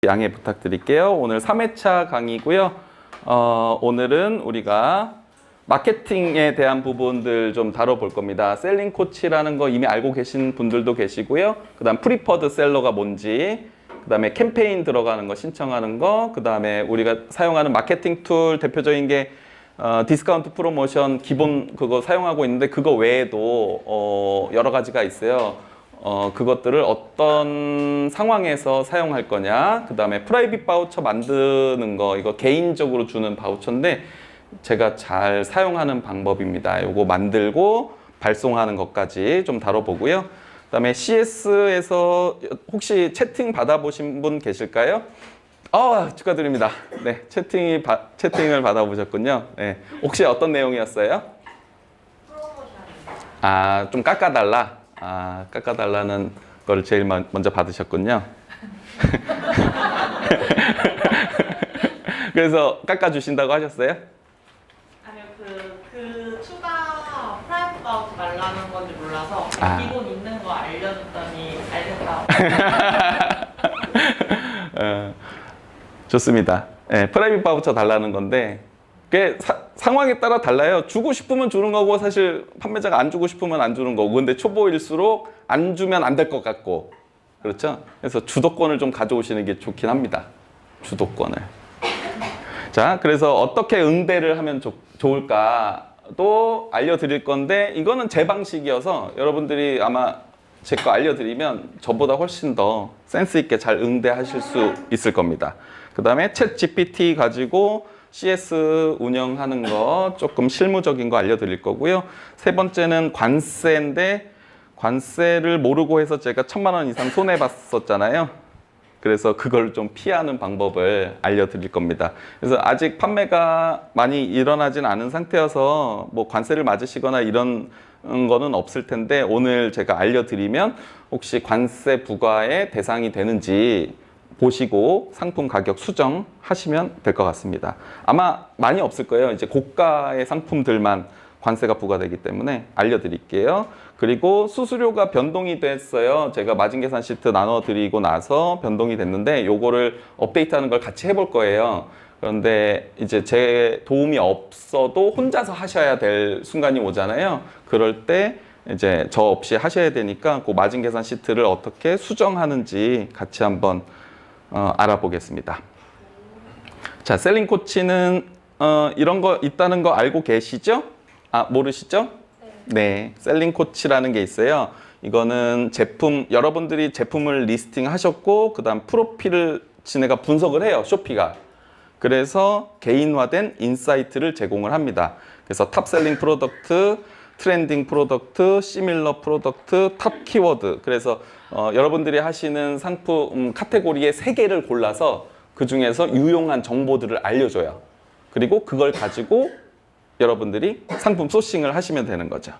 양해 부탁드릴게요. 오늘 3회차 강의고요. 오늘은 우리가 마케팅에 대한 부분들 좀 다뤄볼 겁니다. 셀링 코치라는 거 이미 알고 계신 분들도 계시고요. 그 다음 프리퍼드 셀러가 뭔지, 그 다음에 캠페인 들어가는 거 신청하는 거, 그 다음에 우리가 사용하는 마케팅 툴 대표적인 게 디스카운트 프로모션 기본 그거 사용하고 있는데 그거 외에도 여러 가지가 있어요. 그것들을 어떤 상황에서 사용할 거냐, 그 다음에 프라이빗 바우처 만드는 거, 이거 개인적으로 주는 바우처인데 제가 잘 사용하는 방법입니다. 요거 만들고 발송하는 것까지 좀 다뤄보고요. 그 다음에 CS에서 혹시 채팅 받아보신 분 계실까요? 축하드립니다. 네, 채팅을 받아보셨군요. 네, 혹시 어떤 내용이었어요? 좀 깎아달라. 깎아달라는 걸 제일 먼저 받으셨군요. 그래서 깎아주신다고 하셨어요? 아니요, 그 추가 프라이빗 바우처 말라는 건지 몰라서 기본 있는 거 알려줬더니 알겠다. 좋습니다. 네, 프라이빗 바우처 달라는 건데 그게 상황에 따라 달라요. 주고 싶으면 주는 거고 사실 판매자가 안 주고 싶으면 안 주는 거고, 근데 초보일수록 안 주면 안 될 것 같고, 그렇죠? 그래서 주도권을 좀 가져오시는 게 좋긴 합니다. 주도권을. 자, 그래서 어떻게 응대를 하면 좋을까도 알려드릴 건데, 이거는 제 방식이어서 여러분들이 아마 제 거 알려드리면 저보다 훨씬 더 센스 있게 잘 응대하실 수 있을 겁니다. 그 다음에 챗 GPT 가지고 CS 운영하는 거 조금 실무적인 거 알려드릴 거고요. 세 번째는 관세인데, 관세를 모르고 해서 제가 1,000만 원 이상 손해봤었잖아요. 그래서 그걸 좀 피하는 방법을 알려드릴 겁니다. 그래서 아직 판매가 많이 일어나진 않은 상태여서 뭐 관세를 맞으시거나 이런 거는 없을 텐데, 오늘 제가 알려드리면 혹시 관세 부과의 대상이 되는지 보시고 상품 가격 수정하시면 될 것 같습니다. 아마 많이 없을 거예요. 이제 고가의 상품들만 관세가 부과되기 때문에 알려드릴게요. 그리고 수수료가 변동이 됐어요. 제가 마진 계산 시트 나눠드리고 나서 변동이 됐는데 요거를 업데이트하는 걸 같이 해볼 거예요. 그런데 이제 제 도움이 없어도 혼자서 하셔야 될 순간이 오잖아요. 그럴 때 이제 저 없이 하셔야 되니까 그 마진 계산 시트를 어떻게 수정하는지 같이 한번 알아보겠습니다. 자, 셀링 코치는 이런 거 있다는 거 알고 계시죠? 모르시죠? 네, 셀링 코치라는 게 있어요. 이거는 여러분들이 제품을 리스팅 하셨고, 그 다음 프로필을 지네가 분석을 해요, 쇼피가. 그래서 개인화된 인사이트를 제공을 합니다. 그래서 탑셀링 프로덕트, 트렌딩 프로덕트, 시밀러 프로덕트, 탑 키워드. 그래서 여러분들이 하시는 상품 카테고리의 3개를 골라서 그 중에서 유용한 정보들을 알려줘요. 그리고 그걸 가지고 여러분들이 상품 소싱을 하시면 되는 거죠.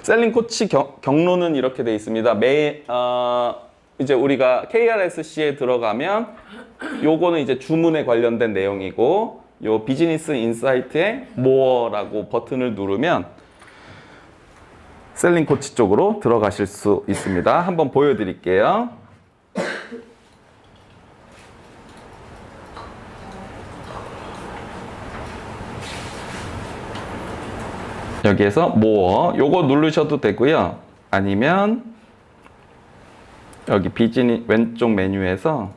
셀링 코치 경로는 이렇게 돼 있습니다. 이제 우리가 KRSC에 들어가면 요거는 이제 주문에 관련된 내용이고, 요 비즈니스 인사이트에 모어라고 버튼을 누르면 셀링 코치 쪽으로 들어가실 수 있습니다. 한번 보여드릴게요. 여기에서 모어 요거 누르셔도 되고요. 아니면 여기 왼쪽 메뉴에서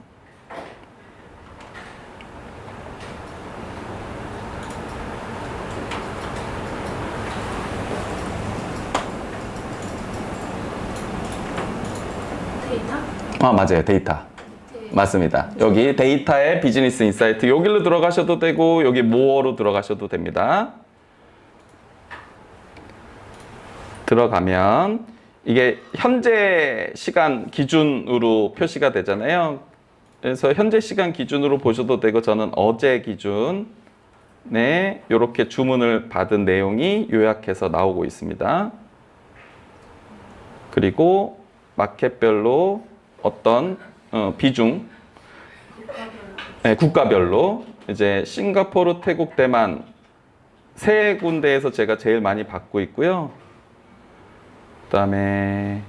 데이터? 맞아요. 데이터. 맞습니다. 여기 데이터에 비즈니스 인사이트 여기로 들어가셔도 되고, 여기 모어로 들어가셔도 됩니다. 들어가면 이게 현재 시간 기준으로 표시가 되잖아요. 그래서 현재 시간 기준으로 보셔도 되고, 저는 어제 기준에 이렇게 주문을 받은 내용이 요약해서 나오고 있습니다. 그리고 마켓별로 어떤 비중, 국가별로 이제 싱가포르, 태국, 대만 3군데에서 제가 제일 많이 받고 있고요. 그다음에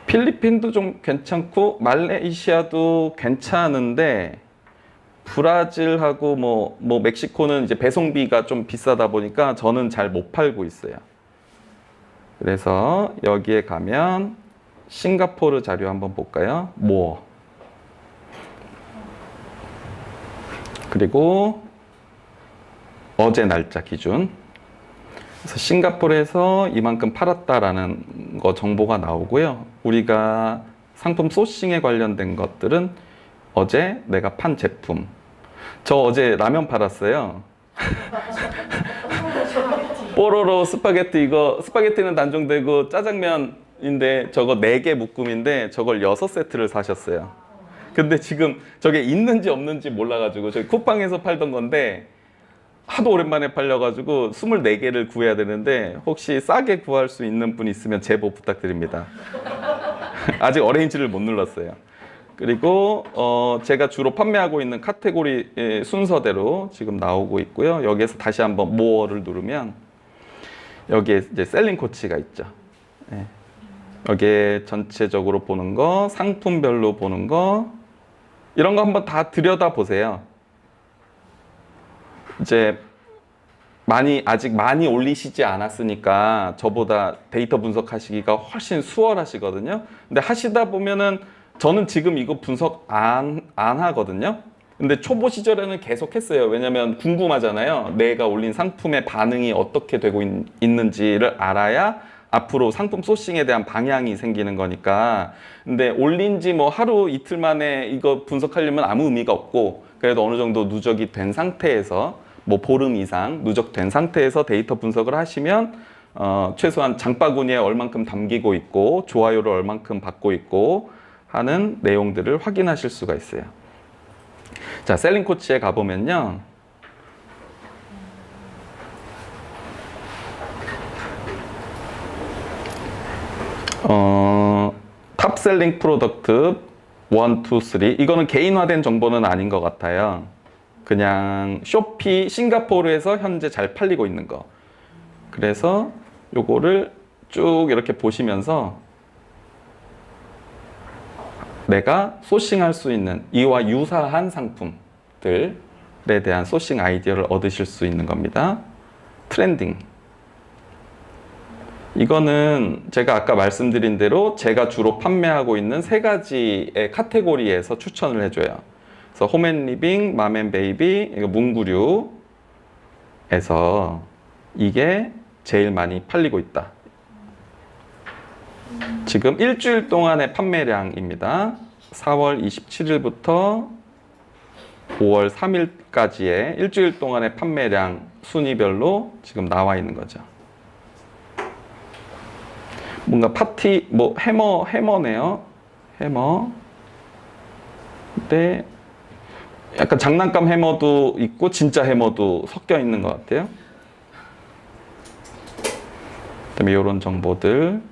필리핀도 좀 괜찮고 말레이시아도 괜찮은데 브라질하고 뭐 멕시코는 이제 배송비가 좀 비싸다 보니까 저는 잘 못 팔고 있어요. 그래서 여기에 가면 싱가포르 자료 한번 볼까요? 모어. 그리고 어제 날짜 기준. 그래서 싱가포르에서 이만큼 팔았다라는 거 정보가 나오고요. 우리가 상품 소싱에 관련된 것들은 어제 내가 판 제품. 저 어제 라면 팔았어요. 뽀로로 스파게티. 이거 스파게티는 단종되고 짜장면인데 저거 4개 묶음인데 저걸 6세트를 사셨어요. 근데 지금 저게 있는지 없는지 몰라가지고 저희 쿠팡에서 팔던 건데 하도 오랜만에 팔려가지고 24개를 구해야 되는데 혹시 싸게 구할 수 있는 분 있으면 제보 부탁드립니다. 아직 어레인지를 못 눌렀어요. 그리고 제가 주로 판매하고 있는 카테고리 순서대로 지금 나오고 있고요. 여기에서 다시 한번 모어를 누르면 여기에 이제 셀링 코치가 있죠. 네. 여기에 전체적으로 보는 거, 상품별로 보는 거 이런 거 한번 다 들여다 보세요. 이제 아직 많이 올리시지 않았으니까 저보다 데이터 분석하시기가 훨씬 수월하시거든요. 근데 하시다 보면은 저는 지금 이거 분석 안 하거든요. 근데 초보 시절에는 계속 했어요. 왜냐면 궁금하잖아요. 내가 올린 상품의 반응이 어떻게 되고 있는지를 알아야 앞으로 상품 소싱에 대한 방향이 생기는 거니까. 근데 올린 지 뭐 하루 이틀 만에 이거 분석하려면 아무 의미가 없고, 그래도 어느 정도 누적이 된 상태에서 뭐 보름 이상 누적된 상태에서 데이터 분석을 하시면 최소한 장바구니에 얼만큼 담기고 있고 좋아요를 얼만큼 받고 있고 하는 내용들을 확인하실 수가 있어요. 자, 셀링 코치에 가보면요. 탑셀링 프로덕트 1, 2, 3 이거는 개인화된 정보는 아닌 것 같아요. 그냥 쇼피 싱가포르에서 현재 잘 팔리고 있는 거. 그래서 요거를 쭉 이렇게 보시면서 내가 소싱할 수 있는 이와 유사한 상품들에 대한 소싱 아이디어를 얻으실 수 있는 겁니다. 트렌딩. 이거는 제가 아까 말씀드린 대로 제가 주로 판매하고 있는 3가지의 카테고리에서 추천을 해줘요. 그래서 홈앤리빙, 맘앤베이비, 이거 문구류에서 이게 제일 많이 팔리고 있다. 지금 일주일 동안의 판매량입니다. 4월 27일부터 5월 3일까지의 일주일 동안의 판매량 순위별로 지금 나와 있는 거죠. 뭔가 파티, 뭐 해머네요. 해머. 근데 약간 장난감 해머도 있고 진짜 해머도 섞여 있는 것 같아요. 그다음에 이런 정보들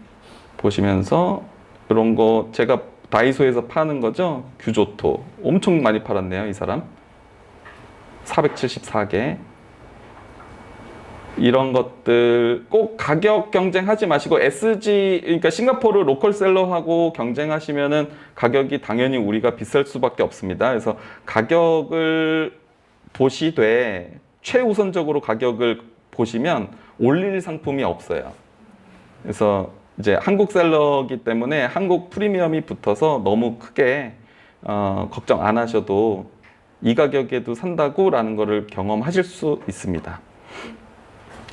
보시면서 이런 거 제가 다이소에서 파는 거죠. 규조토 엄청 많이 팔았네요. 이 사람 474개. 이런 것들 꼭 가격 경쟁하지 마시고 SG 그러니까 싱가포르 로컬셀러하고 경쟁하시면은 가격이 당연히 우리가 비쌀 수밖에 없습니다. 그래서 가격을 보시되 최우선적으로 가격을 보시면 올릴 상품이 없어요. 그래서 이제 한국 셀러이기 때문에 한국 프리미엄이 붙어서 너무 크게 걱정 안 하셔도 이 가격에도 산다고라는 거를 경험하실 수 있습니다.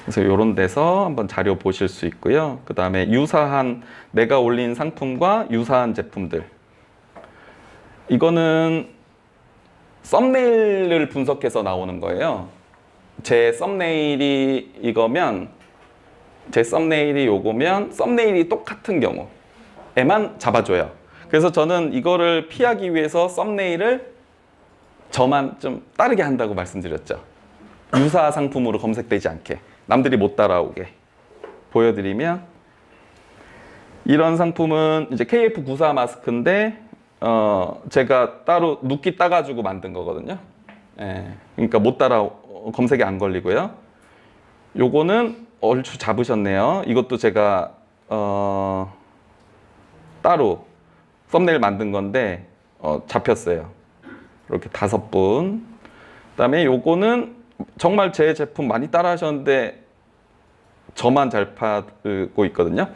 그래서 이런 데서 한번 자료 보실 수 있고요. 그 다음에 유사한 내가 올린 상품과 유사한 제품들. 이거는 썸네일을 분석해서 나오는 거예요. 제 썸네일이 이거면 제 썸네일이 요거면 썸네일이 똑같은 경우에만 잡아줘요. 그래서 저는 이거를 피하기 위해서 썸네일을 저만 좀 다르게 한다고 말씀드렸죠. 유사 상품으로 검색되지 않게. 남들이 못 따라오게 보여드리면 이런 상품은 이제 KF94 마스크인데 제가 따로 눕기 따가지고 만든 거거든요. 예, 그러니까 못 따라 검색이 안 걸리고요. 요거는 얼추 잡으셨네요. 이것도 제가 따로 썸네일 만든 건데 잡혔어요. 이렇게 5분. 그다음에 요거는 정말 제 제품 많이 따라 하셨는데 저만 잘 팔고 있거든요.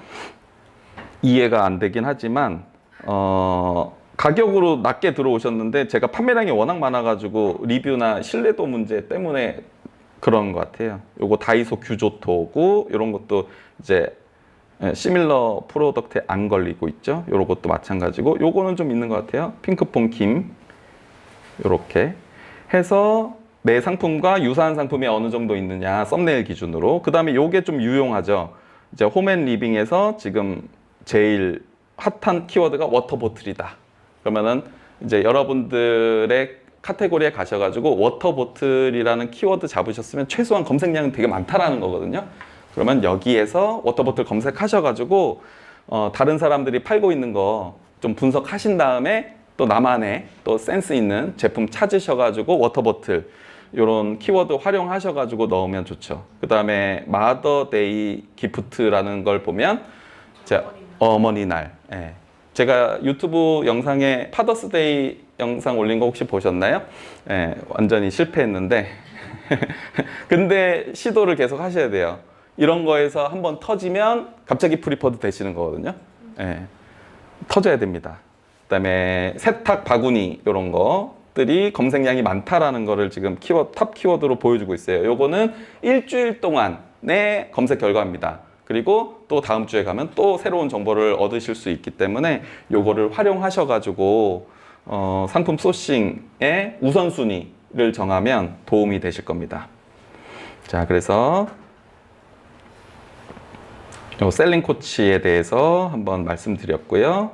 이해가 안 되긴 하지만 가격으로 낮게 들어오셨는데 제가 판매량이 워낙 많아가지고 리뷰나 신뢰도 문제 때문에 그런 것 같아요. 요거 다이소 규조토고 이런 것도 이제 시밀러 프로덕트에 안 걸리고 있죠. 요런 것도 마찬가지고 요거는 좀 있는 것 같아요. 핑크퐁 김 요렇게 해서 내 상품과 유사한 상품이 어느 정도 있느냐 썸네일 기준으로. 그 다음에 요게 좀 유용하죠. 이제 홈앤리빙에서 지금 제일 핫한 키워드가 워터보틀이다. 그러면은 이제 여러분들의 카테고리에 가셔가지고 워터보틀이라는 키워드 잡으셨으면 최소한 검색량은 되게 많다라는 거거든요. 그러면 여기에서 워터보틀 검색하셔가지고 다른 사람들이 팔고 있는 거 좀 분석하신 다음에 또 나만의 또 센스 있는 제품 찾으셔가지고 워터보틀 이런 키워드 활용하셔가지고 넣으면 좋죠. 그 다음에 마더데이 기프트라는 걸 보면 어머니날. 예. 제가 유튜브 영상에 파더스데이 영상 올린 거 혹시 보셨나요? 예, 완전히 실패했는데 근데 시도를 계속 하셔야 돼요. 이런 거에서 한번 터지면 갑자기 프리퍼드 되시는 거거든요. 예, 터져야 됩니다. 그다음에 세탁 바구니 이런 것들이 검색량이 많다라는 거를 지금 탑 키워드로 보여주고 있어요. 요거는 일주일 동안의 검색 결과입니다. 그리고 또 다음 주에 가면 또 새로운 정보를 얻으실 수 있기 때문에 요거를 활용하셔가지고 상품 소싱의 우선순위를 정하면 도움이 되실 겁니다. 자, 그래서 요 셀링 코치에 대해서 한번 말씀드렸고요.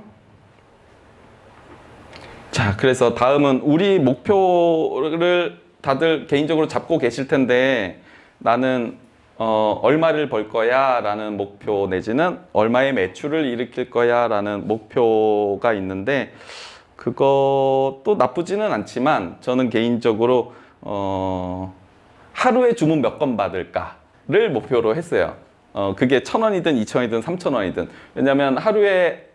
자, 그래서 다음은 우리 목표를 다들 개인적으로 잡고 계실 텐데 나는 얼마를 벌 거야 라는 목표 내지는 얼마의 매출을 일으킬 거야 라는 목표가 있는데 그것도 나쁘지는 않지만 저는 개인적으로 하루에 주문 몇 건 받을까를 목표로 했어요. 그게 1,000원이든 2,000원이든 3,000원이든. 왜냐면 하루에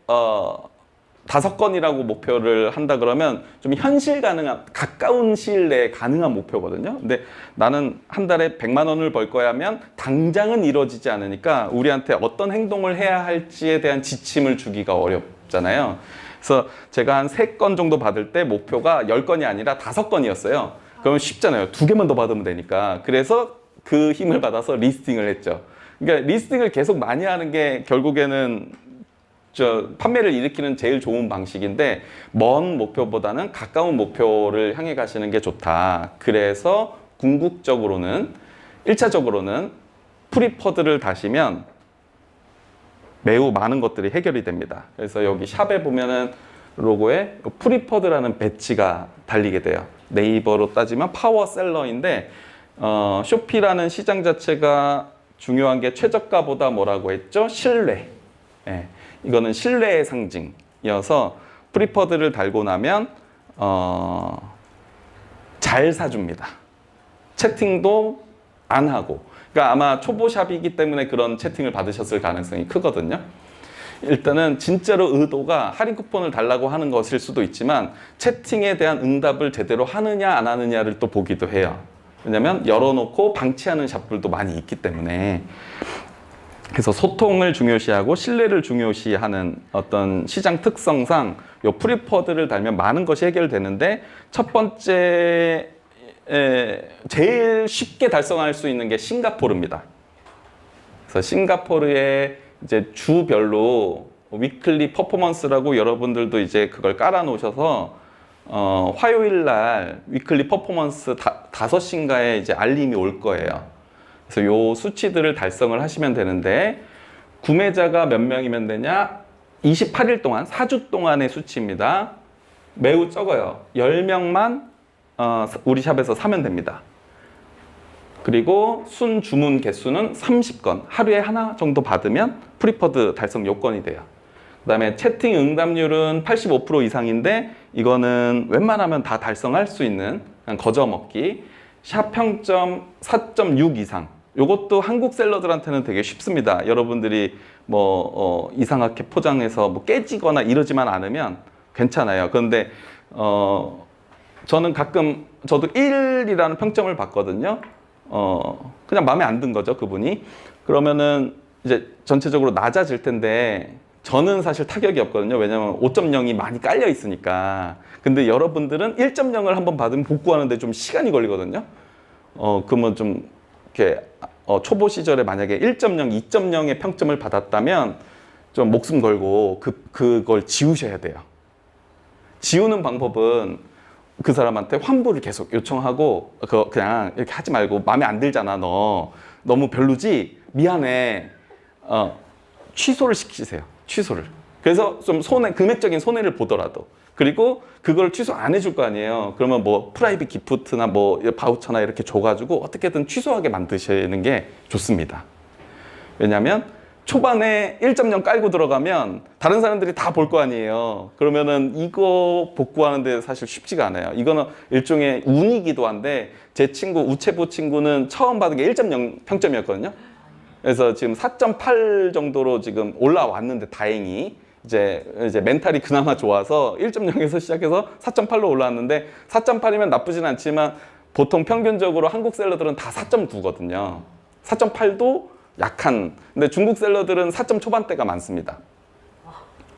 5건이라고 목표를 한다 그러면 좀 현실 가능한, 가까운 시일 내에 가능한 목표거든요. 근데 나는 한 달에 100만 원을 벌 거야 하면 당장은 이루어지지 않으니까 우리한테 어떤 행동을 해야 할지에 대한 지침을 주기가 어렵잖아요. 그래서 제가 한 3건 정도 받을 때 목표가 10건이 아니라 5건이었어요. 그러면 쉽잖아요. 2개만 더 받으면 되니까. 그래서 그 힘을 받아서 리스팅을 했죠. 그러니까 리스팅을 계속 많이 하는 게 결국에는 판매를 일으키는 제일 좋은 방식인데 먼 목표보다는 가까운 목표를 향해 가시는 게 좋다. 그래서 궁극적으로는 1차적으로는 프리퍼드를 다시면 매우 많은 것들이 해결이 됩니다. 그래서 여기 샵에 보면은 로고에 프리퍼드라는 배지가 달리게 돼요. 네이버로 따지면 파워셀러인데 쇼피라는 시장 자체가 중요한 게 최저가보다 뭐라고 했죠? 신뢰. 예. 이거는 신뢰의 상징이어서 프리퍼드를 달고 나면 잘 사줍니다. 채팅도 안 하고. 그러니까 아마 초보샵이기 때문에 그런 채팅을 받으셨을 가능성이 크거든요. 일단은 진짜로 의도가 할인 쿠폰을 달라고 하는 것일 수도 있지만 채팅에 대한 응답을 제대로 하느냐 안 하느냐를 또 보기도 해요. 왜냐면 열어놓고 방치하는 샵들도 많이 있기 때문에. 그래서 소통을 중요시하고 신뢰를 중요시하는 어떤 시장 특성상 요 프리퍼드를 달면 많은 것이 해결되는데 첫 번째 제일 쉽게 달성할 수 있는 게 싱가포르입니다. 그래서 싱가포르의 이제 주별로 위클리 퍼포먼스라고 여러분들도 이제 그걸 깔아 놓으셔서 화요일 날 위클리 퍼포먼스 5시인가에 이제 알림이 올 거예요. 그래서 요 수치들을 달성을 하시면 되는데 구매자가 몇 명이면 되냐? 28일 동안, 4주 동안의 수치입니다. 매우 적어요. 10명만 우리 샵에서 사면 됩니다. 그리고 순 주문 개수는 30건, 하루에 하나 정도 받으면 프리퍼드 달성 요건이 돼요. 그 다음에 채팅 응답률은 85% 이상인데 이거는 웬만하면 다 달성할 수 있는 거저먹기. 샵 평점 4.6 이상. 요것도 한국 셀러들한테는 되게 쉽습니다. 여러분들이 뭐 이상하게 포장해서 뭐 깨지거나 이러지만 않으면 괜찮아요. 그런데 저는 가끔 저도 1이라는 평점을 받거든요. 그냥 마음에 안 든 거죠, 그분이. 그러면은 이제 전체적으로 낮아질 텐데 저는 사실 타격이 없거든요. 왜냐면 5.0이 많이 깔려 있으니까. 근데 여러분들은 1.0을 한번 받으면 복구하는데 좀 시간이 걸리거든요. 그러면 좀 이렇게 초보 시절에 만약에 1.0, 2.0의 평점을 받았다면 좀 목숨 걸고 그걸 지우셔야 돼요. 지우는 방법은 그 사람한테 환불을 계속 요청하고 그냥 이렇게 하지 말고 마음에 안 들잖아 너 너무 별로지 미안해 취소를 시키세요. 취소를. 그래서 좀 금액적인 손해를 보더라도 그리고 그걸 취소 안 해줄 거 아니에요. 그러면 뭐 프라이빗 기프트나 뭐 바우처나 이렇게 줘가지고 어떻게든 취소하게 만드시는 게 좋습니다. 왜냐하면 초반에 1.0 깔고 들어가면 다른 사람들이 다 볼 거 아니에요. 그러면은 이거 복구하는데 사실 쉽지가 않아요. 이거는 일종의 운이기도 한데 제 친구 우체부 친구는 처음 받은 게 1.0 평점이었거든요. 그래서 지금 4.8 정도로 지금 올라왔는데 다행히 이제 멘탈이 그나마 좋아서 1.0에서 시작해서 4.8로 올라왔는데 4.8이면 나쁘진 않지만 보통 평균적으로 한국 셀러들은 다 4.9거든요. 4.8도 약한. 근데 중국 셀러들은 4점 초반대가 많습니다.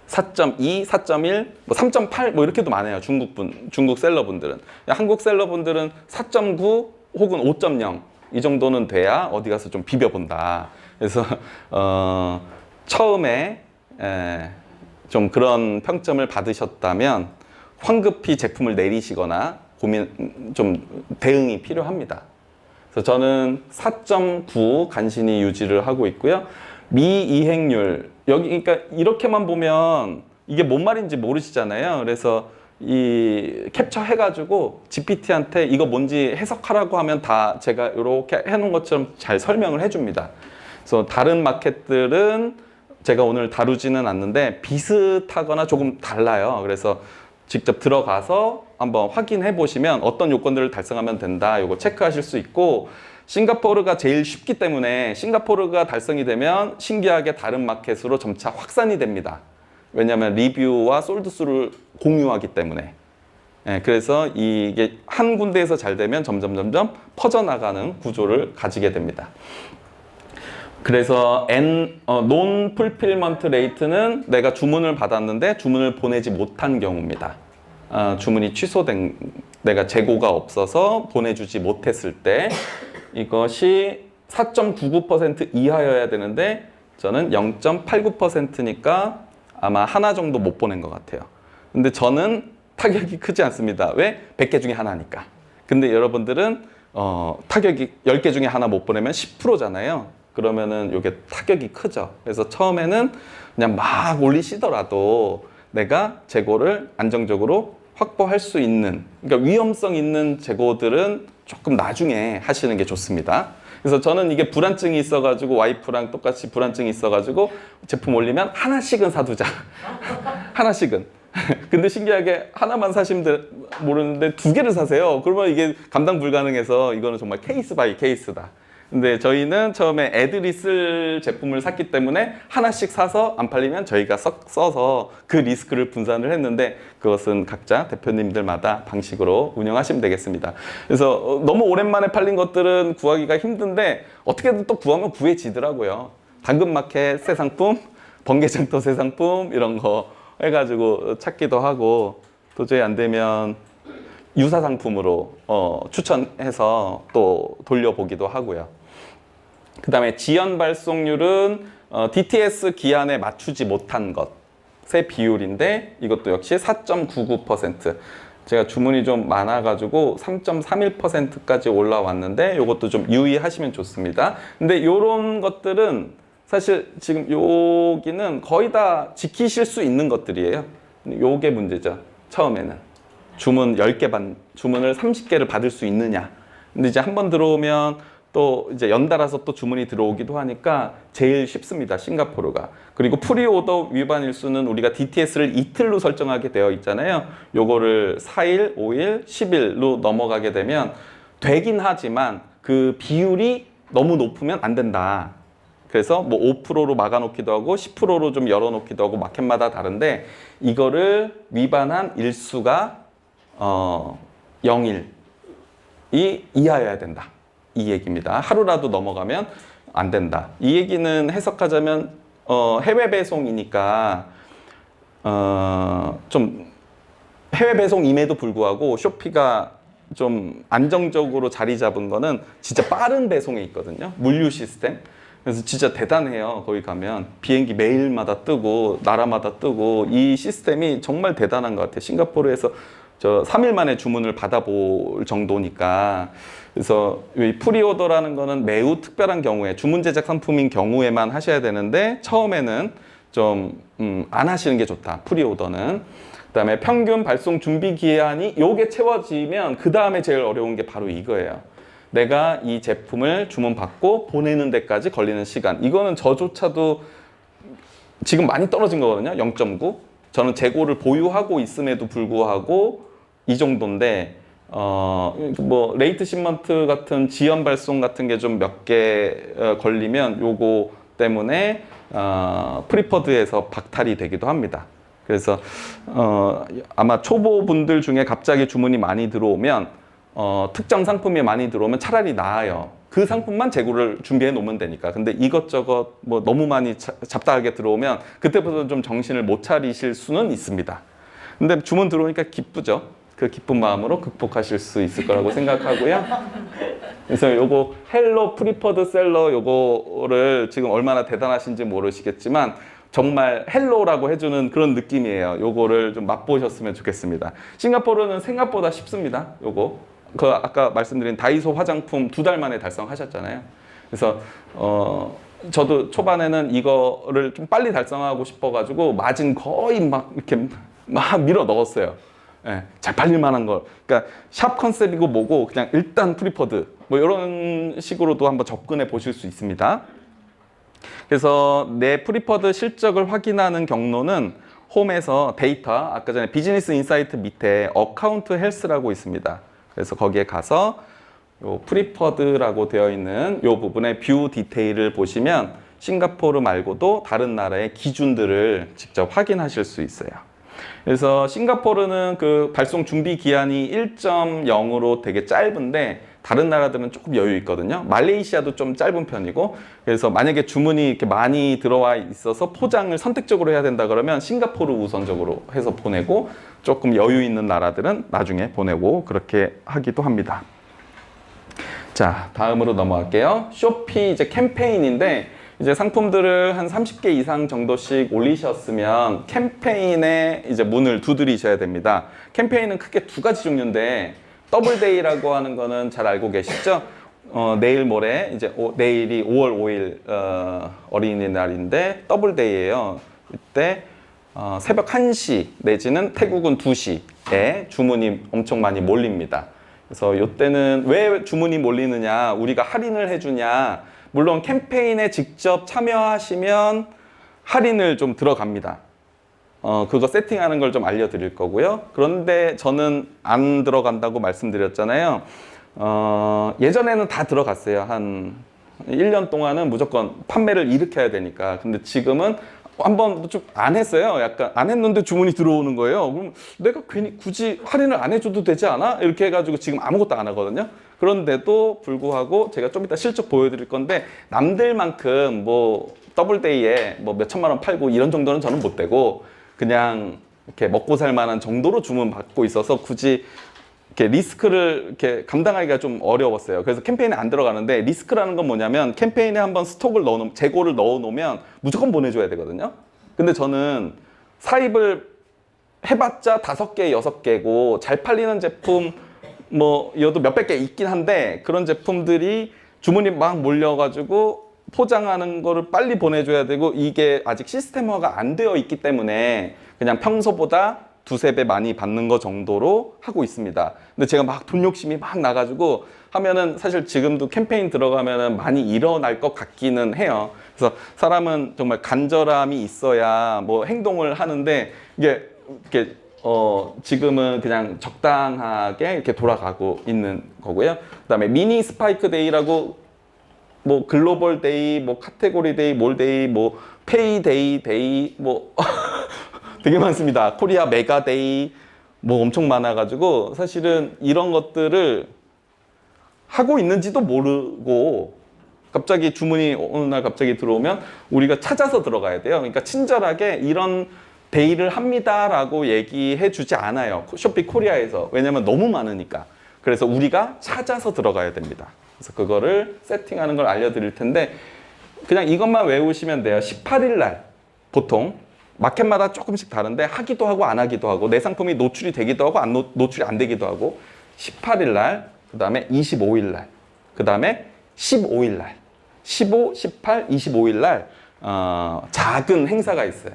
4.2, 4.1, 뭐 3.8 뭐 이렇게도 많아요. 중국 셀러분들은. 한국 셀러분들은 4.9 혹은 5.0 이 정도는 돼야 어디 가서 좀 비벼본다. 그래서 처음에 좀 그런 평점을 받으셨다면 황급히 제품을 내리시거나 좀 대응이 필요합니다. 그래서 저는 4.9 간신히 유지를 하고 있고요. 미이행률 여기 그러니까 이렇게만 보면 이게 뭔 말인지 모르시잖아요. 그래서 이 캡처 해가지고 GPT한테 이거 뭔지 해석하라고 하면 다 제가 이렇게 해놓은 것처럼 잘 설명을 해줍니다. 그래서 다른 마켓들은 제가 오늘 다루지는 않는데 비슷하거나 조금 달라요. 그래서 직접 들어가서 한번 확인해 보시면 어떤 요건들을 달성하면 된다. 이거 체크하실 수 있고 싱가포르가 제일 쉽기 때문에 싱가포르가 달성이 되면 신기하게 다른 마켓으로 점차 확산이 됩니다. 왜냐하면 리뷰와 솔드수를 공유하기 때문에. 그래서 이게 한 군데에서 잘 되면 점점 퍼져나가는 구조를 가지게 됩니다. 그래서 논 풀필먼트 레이트는 내가 주문을 받았는데 주문을 보내지 못한 경우입니다. 주문이 취소된 내가 재고가 없어서 보내주지 못했을 때 이것이 4.99% 이하여야 되는데 저는 0.89%니까 아마 하나 정도 못 보낸 것 같아요. 근데 저는 타격이 크지 않습니다. 왜? 100개 중에 하나니까. 근데 여러분들은 타격이 10개 중에 하나 못 보내면 10%잖아요. 그러면은 이게 타격이 크죠. 그래서 처음에는 그냥 막 올리시더라도 내가 재고를 안정적으로 확보할 수 있는, 그러니까 위험성 있는 재고들은 조금 나중에 하시는 게 좋습니다. 그래서 저는 이게 불안증이 있어가지고 와이프랑 똑같이 불안증이 있어가지고 제품 올리면 하나씩은 사두자. 하나씩은. 근데 신기하게 하나만 사시면 모르는데 2개를 사세요. 그러면 이게 감당 불가능해서 이거는 정말 케이스 바이 케이스다. 근데 저희는 처음에 애들이 쓸 제품을 샀기 때문에 하나씩 사서 안 팔리면 저희가 써서 그 리스크를 분산을 했는데 그것은 각자 대표님들마다 방식으로 운영하시면 되겠습니다. 그래서 너무 오랜만에 팔린 것들은 구하기가 힘든데 어떻게든 또 구하면 구해지더라고요. 당근마켓 새 상품, 번개장터 새 상품 이런 거 해가지고 찾기도 하고 도저히 안 되면 유사 상품으로 추천해서 또 돌려보기도 하고요. 그 다음에 지연 발송률은 DTS 기한에 맞추지 못한 것의 비율인데 이것도 역시 4.99%. 제가 주문이 좀 많아가지고 3.31%까지 올라왔는데 이것도 좀 유의하시면 좋습니다. 근데 이런 것들은 사실 지금 여기는 거의 다 지키실 수 있는 것들이에요. 요게 문제죠. 처음에는. 주문 10개 주문을 30개를 받을 수 있느냐. 근데 이제 한번 들어오면 또 이제 연달아서 또 주문이 들어오기도 하니까 제일 쉽습니다. 싱가포르가. 그리고 프리오더 위반 일수는 우리가 DTS를 이틀로 설정하게 되어 있잖아요. 요거를 4일, 5일, 10일로 넘어가게 되면 되긴 하지만 그 비율이 너무 높으면 안 된다. 그래서 뭐 5%로 막아놓기도 하고 10%로 좀 열어놓기도 하고 마켓마다 다른데 이거를 위반한 일수가 0일 이하여야 된다. 이 얘기입니다. 하루라도 넘어가면 안 된다. 이 얘기는 해석하자면 해외 배송이니까 좀 해외 배송임에도 불구하고 쇼피가 좀 안정적으로 자리 잡은 거는 진짜 빠른 배송에 있거든요. 물류 시스템. 그래서 진짜 대단해요. 거기 가면 비행기 매일마다 뜨고 나라마다 뜨고 이 시스템이 정말 대단한 것 같아요. 싱가포르에서 저 3일 만에 주문을 받아볼 정도니까. 그래서 이 프리오더라는 거는 매우 특별한 경우에 주문 제작 상품인 경우에만 하셔야 되는데 처음에는 좀 안 하시는 게 좋다. 프리오더는. 그다음에 평균 발송 준비 기한이 요게 채워지면 그 다음에 제일 어려운 게 바로 이거예요. 내가 이 제품을 주문받고 보내는 데까지 걸리는 시간. 이거는 저조차도 지금 많이 떨어진 거거든요. 0.9. 저는 재고를 보유하고 있음에도 불구하고 이 정도인데 뭐 레이트 시먼트 같은 지연 발송 같은 게 좀 몇 개 걸리면 요거 때문에 프리퍼드에서 박탈이 되기도 합니다. 그래서 아마 초보분들 중에 갑자기 주문이 많이 들어오면 특정 상품이 많이 들어오면 차라리 나아요. 그 상품만 재고를 준비해 놓으면 되니까. 근데 이것저것 뭐 너무 많이 잡다하게 들어오면 그때부터 좀 정신을 못 차리실 수는 있습니다. 근데 주문 들어오니까 기쁘죠. 그 기쁜 마음으로 극복하실 수 있을 거라고 생각하고요. 그래서 요거 헬로 프리퍼드 셀러 요거를 지금 얼마나 대단하신지 모르시겠지만 정말 헬로라고 해주는 그런 느낌이에요. 요거를 좀 맛보셨으면 좋겠습니다. 싱가포르는 생각보다 쉽습니다. 요거 그 아까 말씀드린 다이소 화장품 2달 만에 달성하셨잖아요. 그래서 저도 초반에는 이거를 좀 빨리 달성하고 싶어가지고 마진 거의 막 이렇게 막 밀어 넣었어요. 예, 잘 팔릴 만한 걸. 그러니까 샵 컨셉이고 뭐고 그냥 일단 프리퍼드 뭐 이런 식으로도 한번 접근해 보실 수 있습니다. 그래서 내 프리퍼드 실적을 확인하는 경로는 홈에서 데이터, 아까 전에 비즈니스 인사이트 밑에 어카운트 헬스라고 있습니다. 그래서 거기에 가서 요 프리퍼드라고 되어 있는 요 부분에 뷰 디테일을 보시면 싱가포르 말고도 다른 나라의 기준들을 직접 확인하실 수 있어요. 그래서 싱가포르는 그 발송 준비 기한이 1.0으로 되게 짧은데 다른 나라들은 조금 여유 있거든요. 말레이시아도 좀 짧은 편이고 그래서 만약에 주문이 이렇게 많이 들어와 있어서 포장을 선택적으로 해야 된다 그러면 싱가포르 우선적으로 해서 보내고 조금 여유 있는 나라들은 나중에 보내고 그렇게 하기도 합니다. 자, 다음으로 넘어갈게요. 쇼피 이제 캠페인인데 이제 상품들을 한 30개 이상 정도씩 올리셨으면 캠페인에 이제 문을 두드리셔야 됩니다. 캠페인은 크게 두 가지 종류인데 더블데이라고 하는 거는 잘 알고 계시죠? 내일 모레 이제 내일이 5월 5일 어린이날인데 더블데이예요. 이때 새벽 1시 내지는 태국은 2시에 주문이 엄청 많이 몰립니다. 그래서 이때는 왜 주문이 몰리느냐, 우리가 할인을 해주냐, 물론 캠페인에 직접 참여하시면 할인을 좀 들어갑니다. 그거 세팅하는 걸 좀 알려드릴 거고요. 그런데 저는 안 들어간다고 말씀드렸잖아요. 예전에는 다 들어갔어요. 한 1년 동안은 무조건 판매를 일으켜야 되니까. 근데 지금은 한번 좀 안 했어요. 약간 안 했는데 주문이 들어오는 거예요. 그럼 내가 괜히 굳이 할인을 안 해줘도 되지 않아? 이렇게 해가지고 지금 아무것도 안 하거든요. 그런데도 불구하고 제가 좀 이따 실적 보여드릴 건데 남들만큼 뭐 더블데이에 뭐 몇 천만 원 팔고 이런 정도는 저는 못 되고 그냥 이렇게 먹고 살 만한 정도로 주문 받고 있어서 굳이 이렇게 리스크를 이렇게 감당하기가 좀 어려웠어요. 그래서 캠페인에 안 들어가는데 리스크라는 건 뭐냐면 캠페인에 한번 스톡을 넣어놓으면 재고를 넣어놓으면 무조건 보내줘야 되거든요. 근데 저는 사입을 해봤자 5개, 6개고 잘 팔리는 제품 뭐 이것도 몇백 개 있긴 한데 그런 제품들이 주문이 막 몰려가지고 포장하는 거를 빨리 보내줘야 되고 이게 아직 시스템화가 안 되어 있기 때문에 그냥 평소보다 2~3배 많이 받는 거 정도로 하고 있습니다. 근데 제가 막 돈 욕심이 막 나가지고 하면은 사실 지금도 캠페인 들어가면은 많이 일어날 것 같기는 해요. 그래서 사람은 정말 간절함이 있어야 뭐 행동을 하는데 이게 이렇게 지금은 그냥 적당하게 이렇게 돌아가고 있는 거고요. 그다음에 미니 스파이크 데이라고 뭐 글로벌 데이, 뭐 카테고리 데이, 몰 데이, 뭐 페이 데이 뭐 되게 많습니다. 코리아 메가 데이 뭐 엄청 많아가지고 사실은 이런 것들을 하고 있는지도 모르고 갑자기 주문이 어느 날 갑자기 들어오면 우리가 찾아서 들어가야 돼요. 그러니까 친절하게 이런 데이를 합니다라고 얘기해 주지 않아요. 쇼핑 코리아에서. 왜냐면 너무 많으니까. 그래서 우리가 찾아서 들어가야 됩니다. 그래서 그거를 세팅하는 걸 알려드릴 텐데 그냥 이것만 외우시면 돼요. 18일 날 보통 마켓마다 조금씩 다른데 하기도 하고 안 하기도 하고 내 상품이 노출이 되기도 하고 노출이 안 되기도 하고 18일 날, 그 다음에 25일 날, 그 다음에 15일 날, 15, 18, 25일 날 작은 행사가 있어요.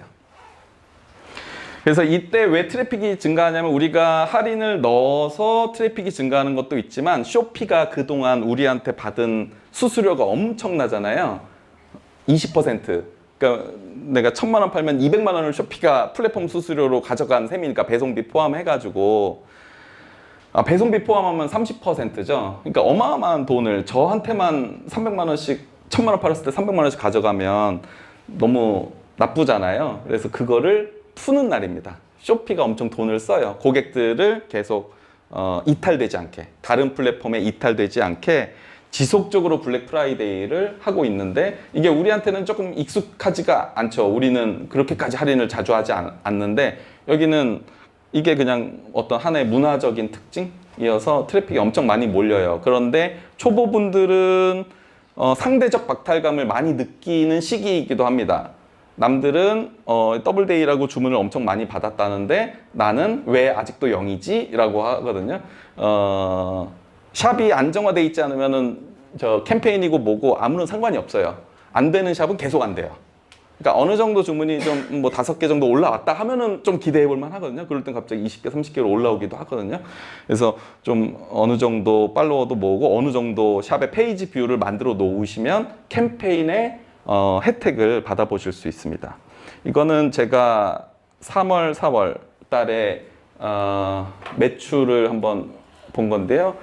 그래서 이때 왜 트래픽이 증가하냐면 우리가 할인을 넣어서 트래픽이 증가하는 것도 있지만 쇼피가 그동안 우리한테 받은 수수료가 엄청나잖아요. 20%. 그러니까 내가 1,000만 원 팔면 200만 원을 쇼피가 플랫폼 수수료로 가져간 셈이니까 배송비 포함해가지고 배송비 포함하면 30%죠. 그러니까 어마어마한 돈을 저한테만 300만 원씩 1,000만 원 팔았을 때 300만 원씩 가져가면 너무 나쁘잖아요. 그래서 그거를 푸는 날입니다. 쇼피가 엄청 돈을 써요. 고객들을 계속 이탈되지 않게, 다른 플랫폼에 이탈되지 않게 지속적으로 블랙 프라이데이를 하고 있는데 이게 우리한테는 조금 익숙하지가 않죠. 우리는 그렇게까지 할인을 자주 하지 않는데 여기는 이게 그냥 어떤 하나의 문화적인 특징이어서 트래픽이 엄청 많이 몰려요. 그런데 초보분들은 상대적 박탈감을 많이 느끼는 시기이기도 합니다. 남들은 더블데이라고 주문을 엄청 많이 받았다는데 나는 왜 아직도 0이지? 라고 하거든요. 샵이 안정화돼 있지 않으면은 저 캠페인이고 뭐고 아무런 상관이 없어요. 안 되는 샵은 계속 안 돼요. 그러니까 어느 정도 주문이 좀 뭐 5개 정도 올라왔다 하면은 좀 기대해 볼 만 하거든요. 그럴 땐 갑자기 20개, 30개로 올라오기도 하거든요. 그래서 좀 어느 정도 팔로워도 모으고 어느 정도 샵의 페이지 뷰를 만들어 놓으시면 캠페인의 혜택을 받아보실 수 있습니다. 이거는 제가 3월, 4월 달에 매출을 한번 본 건데요.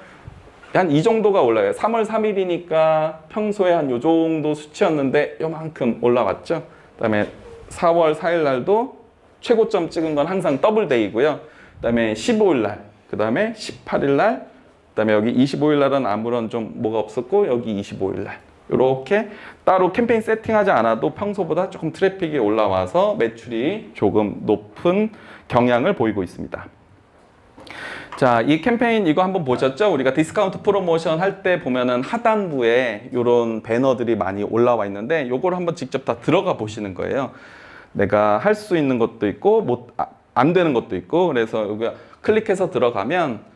한 이 정도가 올라요. 3월 3일이니까 평소에 한 요 정도 수치였는데 요만큼 올라왔죠. 그다음에 4월 4일 날도 최고점 찍은 건 항상 더블데이고요. 그다음에 15일 날, 그다음에 18일 날, 그다음에 여기 25일 날은 아무런 좀 뭐가 없었고 여기 25일 날. 이렇게 따로 캠페인 세팅하지 않아도 평소보다 조금 트래픽이 올라와서 매출이 조금 높은 경향을 보이고 있습니다. 자, 이 캠페인 이거 한번 보셨죠? 우리가 디스카운트 프로모션 할 때 보면은 하단부에 이런 배너들이 많이 올라와 있는데 요거를 한번 직접 다 들어가 보시는 거예요. 내가 할 수 있는 것도 있고 안 되는 것도 있고 그래서 여기 클릭해서 들어가면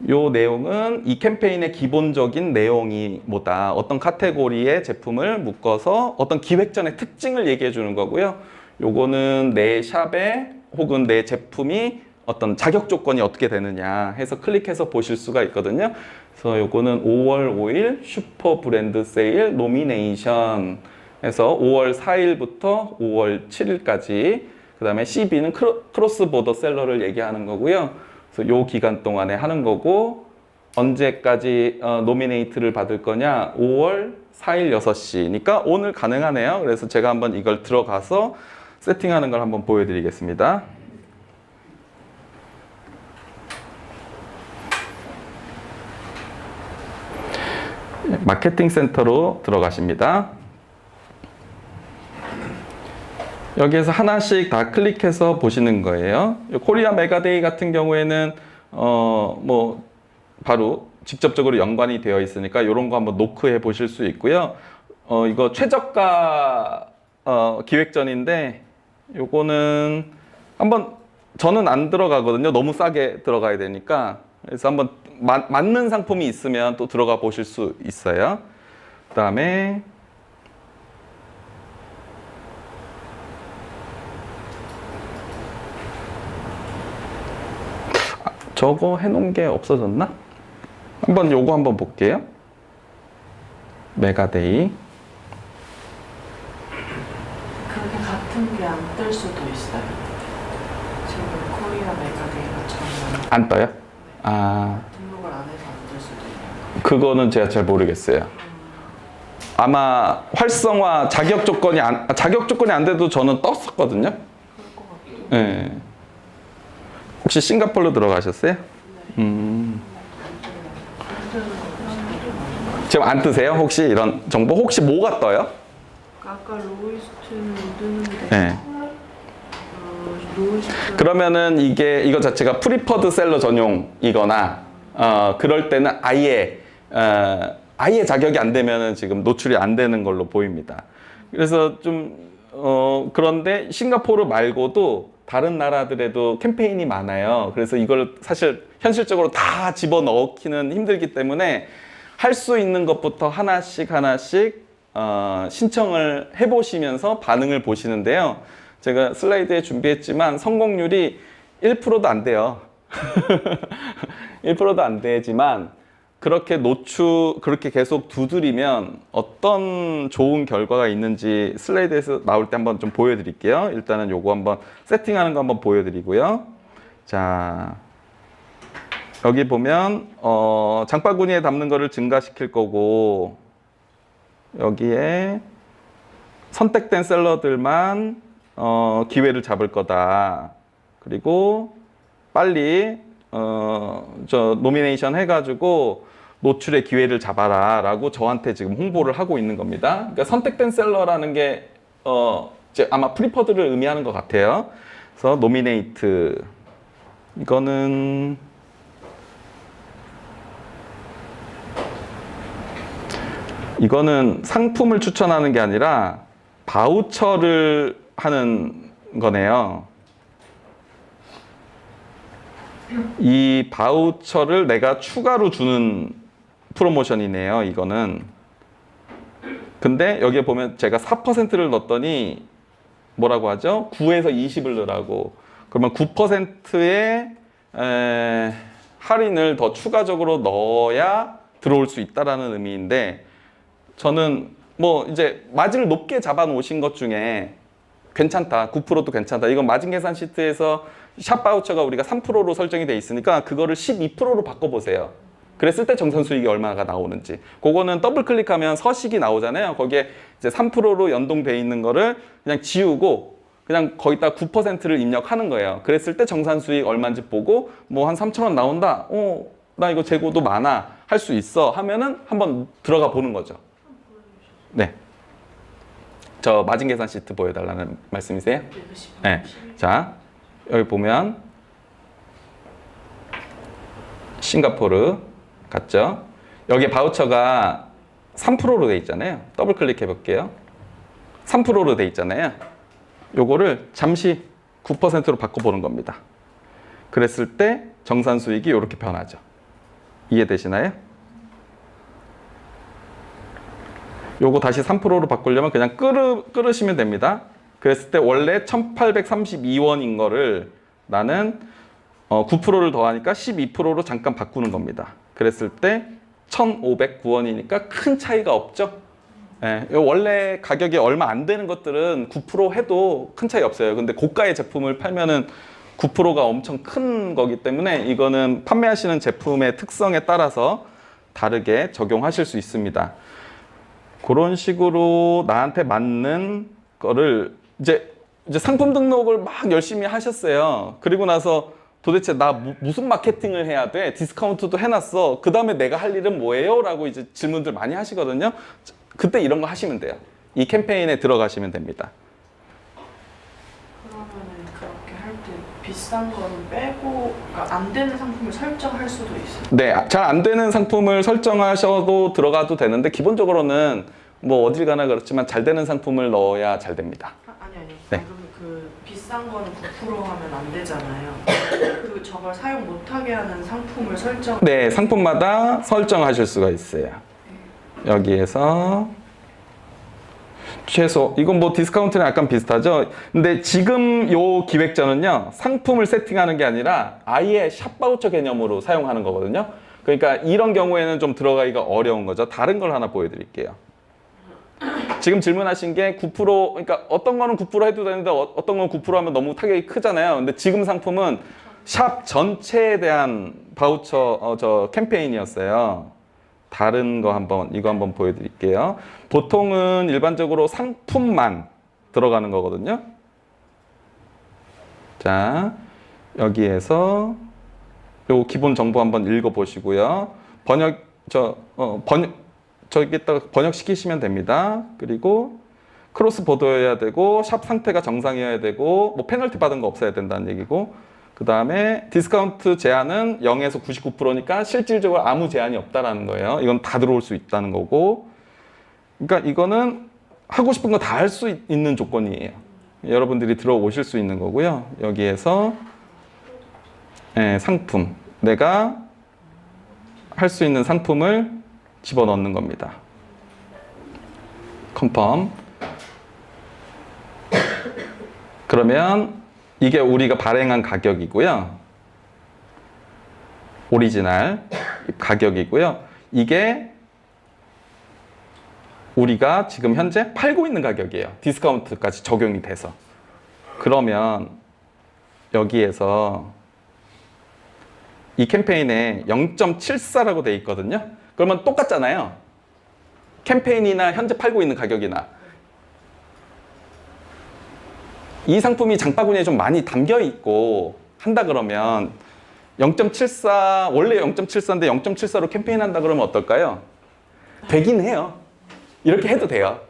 요 내용은 이 캠페인의 기본적인 내용이 뭐다. 어떤 카테고리의 제품을 묶어서 어떤 기획전의 특징을 얘기해 주는 거고요. 요거는 내 샵에 혹은 내 제품이 어떤 자격 조건이 어떻게 되느냐 해서 클릭해서 보실 수가 있거든요. 그래서 요거는 5월 5일 슈퍼 브랜드 세일 노미네이션 해서 5월 4일부터 5월 7일까지 그 다음에 CB는 크로스 보더 셀러를 얘기하는 거고요. 그래서 요 기간 동안에 하는 거고 언제까지 노미네이트를 받을 거냐 5월 4일 6시니까 오늘 가능하네요. 그래서 제가 한번 이걸 들어가서 세팅하는 걸 한번 보여드리겠습니다. 마케팅 센터로 들어가십니다. 여기에서 하나씩 다 클릭해서 보시는 거예요. 코리아 메가데이 같은 경우에는 뭐 바로 직접적으로 연관이 되어 있으니까 이런 거 한번 노크해 보실 수 있고요. 이거 최저가 기획전인데 요거는 한번 저는 안 들어가거든요. 너무 싸게 들어가야 되니까. 그래서 한번 맞는 상품이 있으면 또 들어가 보실 수 있어요. 그 다음에 저거 해놓은 게 없어졌나? 한번 요거 한번 볼게요. 메가데이. 그게 같은 게 안 뜰 수도 있어요. 지금 코리아 메가데이가 처음 안 떠요? 아, 등록을 안 해서 안 뜰 수도 있어요. 그거는 제가 잘 모르겠어요. 아마 활성화 자격 조건이 안 돼도 저는 떴었거든요. 그럴 것 같아요. 네. 혹시 싱가포르로 들어가셨어요? 지금 안 뜨세요? 혹시 이런 정보? 혹시 뭐가 떠요? 아까 로이스트는 뜨는데 네. 로이스트 그러면은 이거 자체가 프리퍼드 셀러 전용이거나 그럴 때는 아예 자격이 안 되면은 지금 노출이 안 되는 걸로 보입니다. 그래서 좀 그런데 싱가포르 말고도 다른 나라들에도 캠페인이 많아요. 그래서 이걸 사실 현실적으로 다 집어넣기는 힘들기 때문에 할 수 있는 것부터 하나씩 신청을 해보시면서 반응을 보시는데요. 제가 슬라이드에 준비했지만 성공률이 1%도 안 돼요. 1%도 안 되지만 그렇게 계속 두드리면 어떤 좋은 결과가 있는지 슬라이드에서 나올 때 한번 좀 보여드릴게요. 일단은 요거 한번 세팅하는 거 한번 보여드리고요. 자, 여기 보면 장바구니에 담는 거를 증가시킬 거고 여기에 선택된 셀러들만 기회를 잡을 거다. 그리고 빨리 노미네이션 해가지고 노출의 기회를 잡아라 라고 저한테 지금 홍보를 하고 있는 겁니다. 그러니까 선택된 셀러라는 게 이제 아마 프리퍼드를 의미하는 것 같아요. 그래서 노미네이트 이거는 상품을 추천하는 게 아니라 바우처를 하는 거네요. 이 바우처를 내가 추가로 주는 프로모션이네요. 이거는. 근데 여기에 보면 제가 4%를 넣었더니 뭐라고 하죠? 9에서 20을 넣으라고. 그러면 9%의 할인을 더 추가적으로 넣어야 들어올 수 있다라는 의미인데 저는 뭐 이제 마진을 높게 잡아 놓으신 것 중에 괜찮다. 9%도 괜찮다. 이건 마진 계산 시트에서 샵 바우처가 우리가 3%로 설정이 돼 있으니까 그거를 12%로 바꿔보세요. 그랬을 때 정산 수익이 얼마가 나오는지. 그거는 더블 클릭하면 서식이 나오잖아요. 거기에 이제 3%로 연동돼 있는 거를 그냥 지우고 그냥 거기다 9%를 입력하는 거예요. 그랬을 때 정산 수익 얼마인지 보고 뭐 한 3,000원 나온다. 나 이거 재고도 많아. 할 수 있어. 하면은 한번 들어가 보는 거죠. 네. 저 마진 계산 시트 보여달라는 말씀이세요? 네. 자, 여기 보면 싱가포르 갔죠? 여기 바우처가 3%로 돼 있잖아요. 더블 클릭해 볼게요. 3%로 돼 있잖아요. 요거를 잠시 9%로 바꿔보는 겁니다. 그랬을 때 정산 수익이 이렇게 변하죠. 이해되시나요? 요거 다시 3%로 바꾸려면 그냥 끌으시면 됩니다. 그랬을 때 원래 1,832원인 거를 나는 9%를 더하니까 12%로 잠깐 바꾸는 겁니다. 그랬을 때 1,509원이니까 큰 차이가 없죠. 예, 원래 가격이 얼마 안 되는 것들은 9% 해도 큰 차이 없어요. 근데 고가의 제품을 팔면은 9%가 엄청 큰 거기 때문에 이거는 판매하시는 제품의 특성에 따라서 다르게 적용하실 수 있습니다. 그런 식으로 나한테 맞는 거를 이제 상품 등록을 막 열심히 하셨어요. 그리고 나서 도대체 나 무슨 마케팅을 해야 돼? 디스카운트도 해놨어. 그 다음에 내가 할 일은 뭐예요? 라고 이제 질문들 많이 하시거든요. 그때 이런 거 하시면 돼요. 이 캠페인에 들어가시면 됩니다. 그러면은 그렇게 할 때 비싼 거는 빼고 그러니까 안 되는 상품을 설정할 수도 있어요. 네, 잘 안 되는 상품을 설정하셔도 들어가도 되는데 기본적으로는 뭐 어딜 가나 그렇지만 잘 되는 상품을 넣어야 잘 됩니다. 아니. 네. 방금 그 비싼 거는 9% 하면 안 되잖아요. 저걸 사용 못하게 하는 상품을 설정. 네, 상품마다 설정하실 수가 있어요. 여기에서 최소 이건 뭐 디스카운트랑 약간 비슷하죠. 근데 지금 요 기획전은요 상품을 세팅하는 게 아니라 아예 샵 바우처 개념으로 사용하는 거거든요. 그러니까 이런 경우에는 좀 들어가기가 어려운 거죠. 다른 걸 하나 보여드릴게요. 지금 질문하신 게 9% 그러니까 어떤 거는 9% 해도 되는데 어떤 건 9% 하면 너무 타격이 크잖아요. 근데 지금 상품은 샵 전체에 대한 바우처 캠페인이었어요. 다른 거 이거 한번 보여드릴게요. 보통은 일반적으로 상품만 들어가는 거거든요. 자, 여기에서 요 기본 정보 한번 읽어보시고요. 저기다가 번역시키시면 됩니다. 그리고 크로스 보더여야 되고 샵 상태가 정상이어야 되고 뭐 페널티 받은 거 없어야 된다는 얘기고, 그 다음에 디스카운트 제한은 0에서 99%니까 실질적으로 아무 제한이 없다라는 거예요. 이건 다 들어올 수 있다는 거고, 그러니까 이거는 하고 싶은 거 다 할 수 있는 조건이에요. 여러분들이 들어오실 수 있는 거고요. 여기에서 상품, 내가 할 수 있는 상품을 집어넣는 겁니다. 컨펌. 그러면 이게 우리가 발행한 가격이고요. 오리지널 가격이고요. 이게 우리가 지금 현재 팔고 있는 가격이에요. 디스카운트까지 적용이 돼서. 그러면 여기에서 이 캠페인에 0.74라고 돼 있거든요. 그러면 똑같잖아요. 캠페인이나 현재 팔고 있는 가격이나. 이 상품이 장바구니에 좀 많이 담겨 있고 한다 그러면 0.74, 원래 0.74인데 0.74로 캠페인 한다 그러면 어떨까요? 되긴 해요. 이렇게 해도 돼요.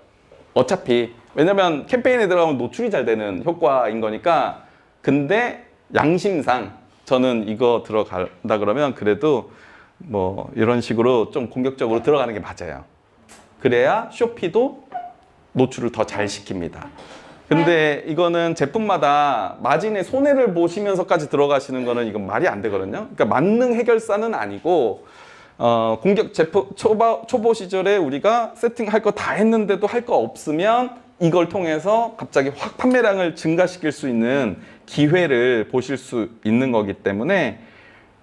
어차피. 왜냐면 캠페인에 들어가면 노출이 잘 되는 효과인 거니까. 근데 양심상 저는 이거 들어간다 그러면 그래도 뭐 이런 식으로 좀 공격적으로 들어가는 게 맞아요. 그래야 쇼피도 노출을 더 잘 시킵니다. 근데 이거는 제품마다 마진의 손해를 보시면서까지 들어가시는 거는 이건 말이 안 되거든요. 그러니까 만능 해결사는 아니고 공격 제품 초보 시절에 우리가 세팅할 거 다 했는데도 할 거 없으면 이걸 통해서 갑자기 확 판매량을 증가시킬 수 있는 기회를 보실 수 있는 거기 때문에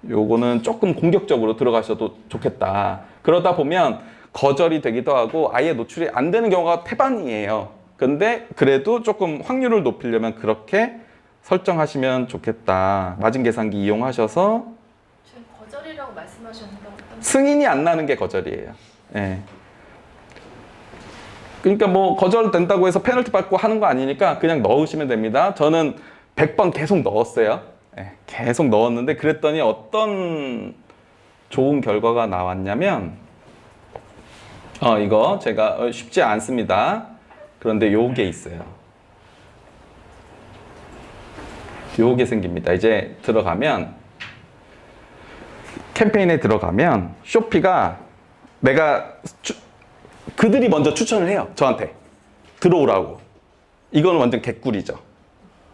요거는 조금 공격적으로 들어가셔도 좋겠다. 그러다 보면 거절이 되기도 하고 아예 노출이 안 되는 경우가 태반이에요. 근데 그래도 조금 확률을 높이려면 그렇게 설정하시면 좋겠다. 마진 계산기 이용하셔서. 지금 거절이라고 말씀하셨는데 어떤 승인이 안 나는 게 거절이에요. 예. 그러니까 뭐 거절된다고 해서 페널티 받고 하는 거 아니니까 그냥 넣으시면 됩니다. 저는 100번 계속 넣었어요. 예, 계속 넣었는데 그랬더니 어떤 좋은 결과가 나왔냐면 이거 제가 쉽지 않습니다. 그런데 요게 있어요. 요게 생깁니다. 이제 들어가면 캠페인에 들어가면 쇼피가 그들이 먼저 추천을 해요. 저한테 들어오라고. 이건 완전 개꿀이죠.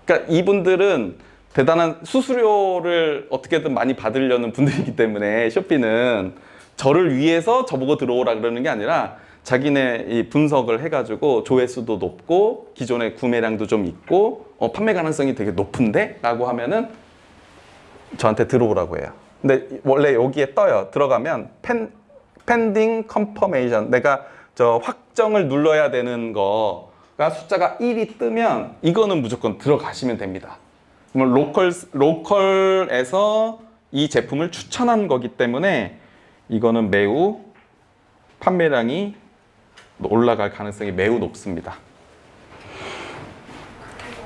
그러니까 이분들은 대단한 수수료를 어떻게든 많이 받으려는 분들이기 때문에 쇼피는 저를 위해서 저보고 들어오라 그러는 게 아니라 자기네 이 분석을 해가지고 조회수도 높고 기존의 구매량도 좀 있고 판매 가능성이 되게 높은데? 라고 하면은 저한테 들어오라고 해요. 근데 원래 여기에 떠요. 들어가면 펜딩 컨퍼메이션, 내가 저 확정을 눌러야 되는 거가 숫자가 1이 뜨면 이거는 무조건 들어가시면 됩니다. 로컬에서 이 제품을 추천한 거기 때문에 이거는 매우 판매량이 올라갈 가능성이 매우 높습니다.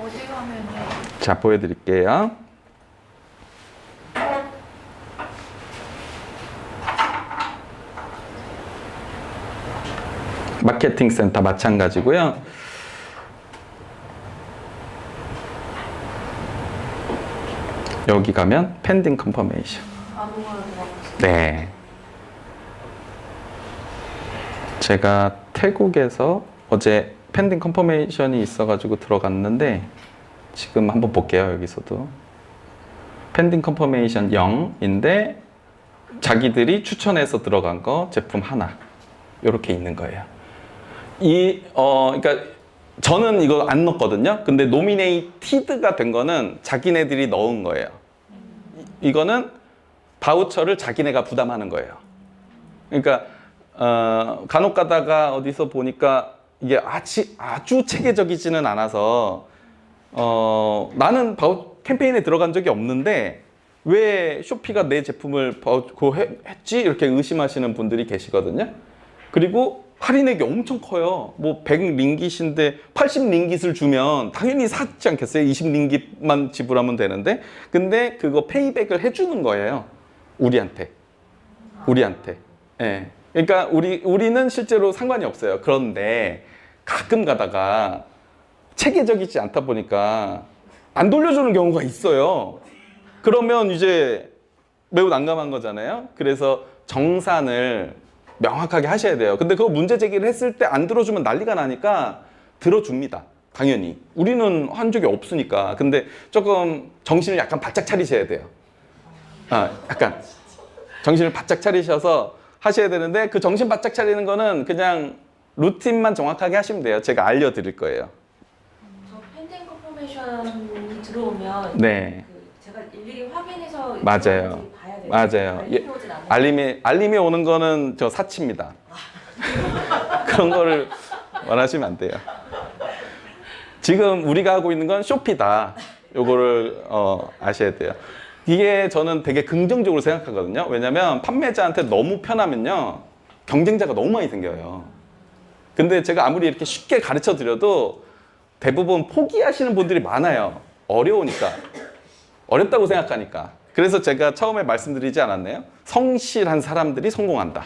어디 가면 자, 보여드릴게요. 마케팅 센터 마찬가지고요. 여기 가면 펜딩 컨퍼메이션. 아무거나 들어가서 네. 제가 태국에서 어제 펜딩 컨퍼메이션이 있어가지고 들어갔는데 지금 한번 볼게요. 여기서도 펜딩 컨퍼메이션 0인데 자기들이 추천해서 들어간 거 제품 하나 이렇게 있는 거예요. 그러니까 저는 이거 안 넣었거든요. 근데 노미네이티드가 된 거는 자기네들이 넣은 거예요. 이거는 바우처를 자기네가 부담하는 거예요. 그러니까 간혹 가다가 어디서 보니까 이게 아주 체계적이지는 않아서 나는 캠페인에 들어간 적이 없는데 왜 쇼피가 내 제품을 했지? 이렇게 의심하시는 분들이 계시거든요. 그리고 할인액이 엄청 커요. 뭐 100링깃인데 80링깃을 주면 당연히 사지 않겠어요? 20링깃만 지불하면 되는데. 근데 그거 페이백을 해주는 거예요. 우리한테. 예. 그러니까 우리는 실제로 상관이 없어요. 그런데 가끔 가다가 체계적이지 않다 보니까 안 돌려주는 경우가 있어요. 그러면 이제 매우 난감한 거잖아요. 그래서 정산을 명확하게 하셔야 돼요. 근데 그거 문제 제기를 했을 때 안 들어주면 난리가 나니까 들어줍니다. 당연히. 우리는 한 적이 없으니까. 근데 조금 정신을 약간 바짝 차리셔야 돼요. 약간 정신을 바짝 차리셔서 하셔야 되는데 그 정신 바짝 차리는 거는 그냥 루틴만 정확하게 하시면 돼요. 제가 알려드릴 거예요. 저 펜딩 컨퍼메이션이 들어오면 네. 제가 일일이 확인해서 맞아요. 봐야 돼요. 맞아요. 알림이 오진 않아요. 알림이 오는 거는 저 사치입니다. 그런 거를 원하시면 안 돼요. 지금 우리가 하고 있는 건 쇼피다. 요거를 아셔야 돼요. 이게 저는 되게 긍정적으로 생각하거든요. 왜냐면 판매자한테 너무 편하면요. 경쟁자가 너무 많이 생겨요. 근데 제가 아무리 이렇게 쉽게 가르쳐 드려도 대부분 포기하시는 분들이 많아요. 어려우니까. 어렵다고 생각하니까. 그래서 제가 처음에 말씀드리지 않았나요? 성실한 사람들이 성공한다.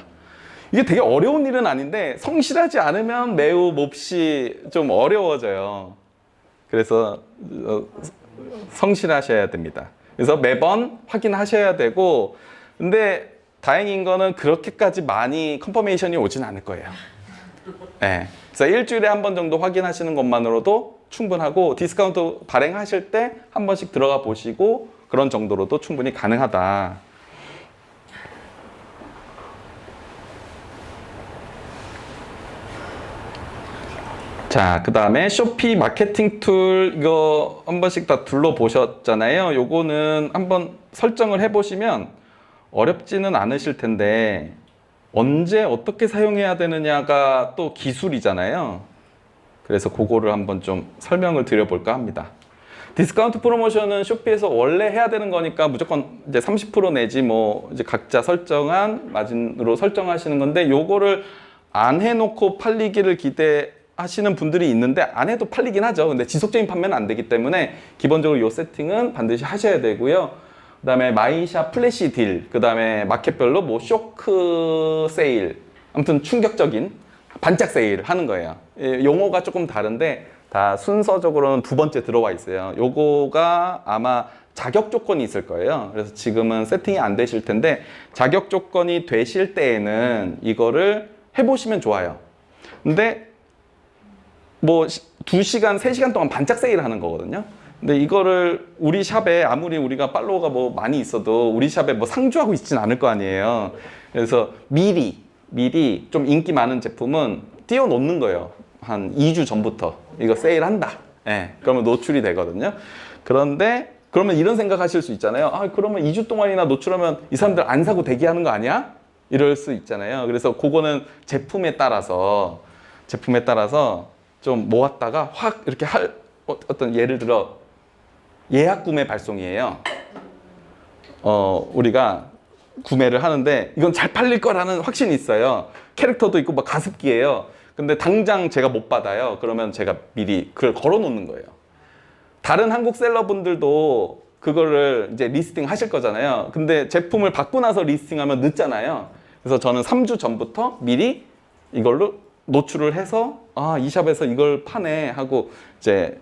이게 되게 어려운 일은 아닌데 성실하지 않으면 매우 몹시 좀 어려워져요. 그래서 성실하셔야 됩니다. 그래서 매번 확인하셔야 되고, 근데 다행인 거는 그렇게까지 많이 컨퍼메이션이 오진 않을 거예요. 네. 그래서 일주일에 한 번 정도 확인하시는 것만으로도 충분하고, 디스카운트 발행하실 때 한 번씩 들어가 보시고 그런 정도로도 충분히 가능하다. 자, 그 다음에 쇼피 마케팅 툴 이거 한 번씩 다 둘러보셨잖아요. 요거는 한번 설정을 해보시면 어렵지는 않으실 텐데 언제 어떻게 사용해야 되느냐가 또 기술이잖아요. 그래서 그거를 한번 좀 설명을 드려볼까 합니다. 디스카운트 프로모션은 쇼피에서 원래 해야 되는 거니까 무조건 이제 30% 내지 뭐 이제 각자 설정한 마진으로 설정하시는 건데, 요거를 안 해놓고 팔리기를 기대하시는 분들이 있는데 안 해도 팔리긴 하죠. 근데 지속적인 판매는 안 되기 때문에 기본적으로 요 세팅은 반드시 하셔야 되고요. 그 다음에 마이샵 플래시 딜, 그 다음에 마켓별로 뭐 쇼크 세일, 아무튼 충격적인 반짝 세일 하는 거예요. 용어가 조금 다른데 다 순서적으로는 두 번째 들어와 있어요. 요거가 아마 자격 조건이 있을 거예요. 그래서 지금은 세팅이 안 되실 텐데 자격 조건이 되실 때에는 이거를 해보시면 좋아요. 근데 뭐 2시간, 3시간 동안 반짝 세일 하는 거거든요. 근데 이거를 우리 샵에 아무리 우리가 팔로워가 뭐 많이 있어도 우리 샵에 뭐 상주하고 있진 않을 거 아니에요. 그래서 미리 좀 인기 많은 제품은 띄워놓는 거예요. 한 2주 전부터 이거 세일한다. 예, 그러면 노출이 되거든요. 그런데 그러면 이런 생각 하실 수 있잖아요. 아, 그러면 2주 동안이나 노출하면 이 사람들 안 사고 대기하는 거 아니야? 이럴 수 있잖아요. 그래서 그거는 제품에 따라서 좀 모았다가 확 이렇게 어떤 예를 들어 예약 구매 발송이에요. 우리가 구매를 하는데 이건 잘 팔릴 거라는 확신이 있어요. 캐릭터도 있고 막 가습기예요. 근데 당장 제가 못 받아요. 그러면 제가 미리 그걸 걸어 놓는 거예요. 다른 한국 셀러분들도 그거를 이제 리스팅 하실 거잖아요. 근데 제품을 받고 나서 리스팅하면 늦잖아요. 그래서 저는 3주 전부터 미리 이걸로 노출을 해서 이 샵에서 이걸 파네 하고 이제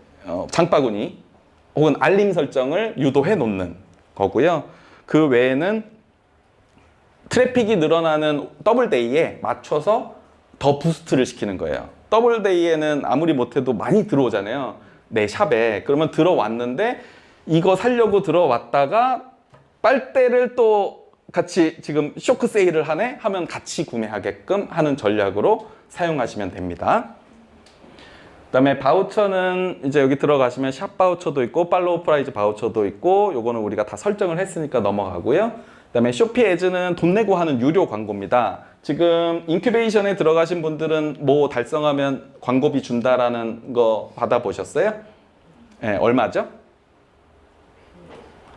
장바구니 혹은 알림 설정을 유도해 놓는 거고요. 그 외에는 트래픽이 늘어나는 더블데이에 맞춰서 더 부스트를 시키는 거예요. 더블데이에는 아무리 못해도 많이 들어오잖아요. 내 샵에. 그러면 들어왔는데 이거 사려고 들어왔다가 빨대를 또 같이 지금 쇼크 세일을 하네? 하면 같이 구매하게끔 하는 전략으로 사용하시면 됩니다. 그 다음에 바우처는 이제 여기 들어가시면 샵 바우처도 있고 팔로우 프라이즈 바우처도 있고 요거는 우리가 다 설정을 했으니까 넘어가고요. 그 다음에 쇼피 에즈는 돈 내고 하는 유료 광고입니다. 지금 인큐베이션에 들어가신 분들은 뭐 달성하면 광고비 준다라는 거 받아보셨어요? 네, 얼마죠?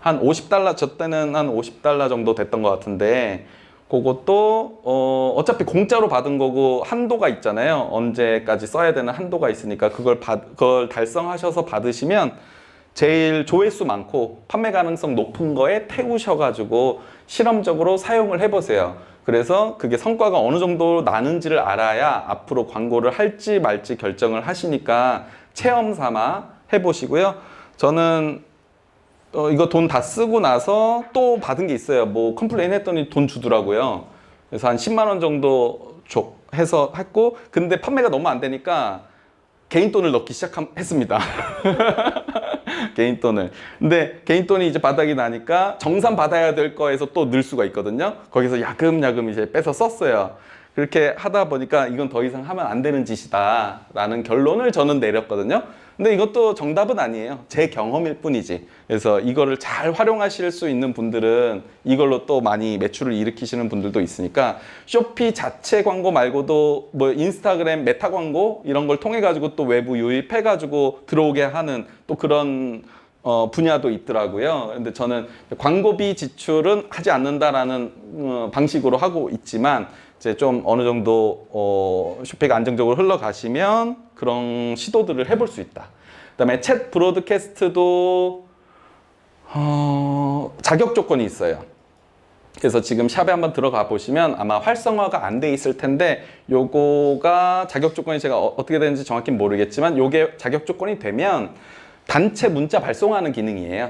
한 50달러, 저 때는 한 50달러 정도 됐던 것 같은데, 그것도 어차피 공짜로 받은 거고 한도가 있잖아요. 언제까지 써야 되는 한도가 있으니까 그걸 달성하셔서 받으시면 제일 조회수 많고 판매 가능성 높은 거에 태우셔가지고 실험적으로 사용을 해보세요. 그래서 그게 성과가 어느 정도 나는지를 알아야 앞으로 광고를 할지 말지 결정을 하시니까 체험 삼아 해보시고요. 저는 이거 돈 다 쓰고 나서 또 받은 게 있어요. 뭐 컴플레인 했더니 돈 주더라고요. 그래서 한 10만 원 정도 해서 했고, 근데 판매가 너무 안 되니까 개인 돈을 넣기 했습니다. 개인 돈을. 근데 개인 돈이 이제 바닥이 나니까 정산 받아야 될 거에서 또 늘 수가 있거든요. 거기서 야금야금 이제 빼서 썼어요. 그렇게 하다 보니까 이건 더 이상 하면 안 되는 짓이다 라는 결론을 저는 내렸거든요. 근데 이것도 정답은 아니에요. 제 경험일 뿐이지. 그래서 이거를 잘 활용하실 수 있는 분들은 이걸로 또 많이 매출을 일으키시는 분들도 있으니까, 쇼피 자체 광고 말고도 뭐 인스타그램 메타 광고 이런 걸 통해 가지고 또 외부 유입해 가지고 들어오게 하는 또 그런 분야도 있더라고요. 근데 저는 광고비 지출은 하지 않는다라는 방식으로 하고 있지만, 이제 좀 어느 정도 쇼피가 안정적으로 흘러가시면 그런 시도들을 해볼 수 있다. 그다음에 챗 브로드캐스트도 자격 조건이 있어요. 그래서 지금 샵에 한번 들어가 보시면 아마 활성화가 안 돼 있을 텐데, 요거가 자격 조건이 제가 어떻게 되는지 정확히 모르겠지만 요게 자격 조건이 되면 단체 문자 발송하는 기능이에요.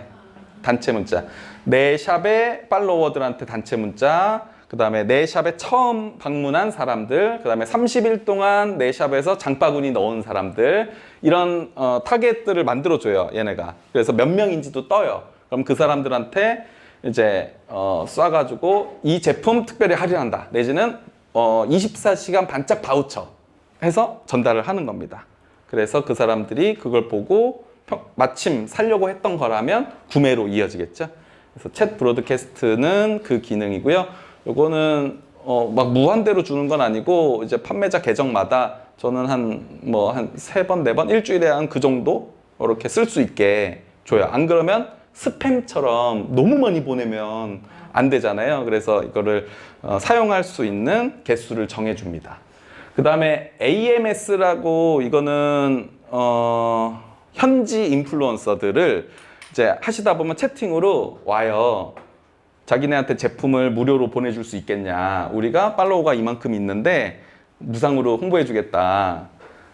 단체 문자. 내 샵의 팔로워들한테 단체 문자, 그 다음에 내 샵에 처음 방문한 사람들, 그 다음에 30일 동안 내 샵에서 장바구니 넣은 사람들, 이런 타겟들을 만들어줘요, 얘네가. 그래서 몇 명인지도 떠요. 그럼 그 사람들한테 이제 쏴가지고 이 제품 특별히 할인한다, 내지는 24시간 반짝 바우처 해서 전달을 하는 겁니다. 그래서 그 사람들이 그걸 보고 마침 사려고 했던 거라면 구매로 이어지겠죠. 그래서 챗 브로드캐스트는 그 기능이고요. 요거는 막 무한대로 주는 건 아니고, 이제 판매자 계정마다 저는 한 3번, 4번, 일주일에 한 그 정도 이렇게 쓸 수 있게 줘요. 안 그러면 스팸처럼 너무 많이 보내면 안 되잖아요. 그래서 이거를 사용할 수 있는 개수를 정해줍니다. 그 다음에 AMS라고, 이거는 현지 인플루언서들을 이제 하시다 보면 채팅으로 와요. 자기네한테 제품을 무료로 보내줄 수 있겠냐, 우리가 팔로워가 이만큼 있는데 무상으로 홍보해 주겠다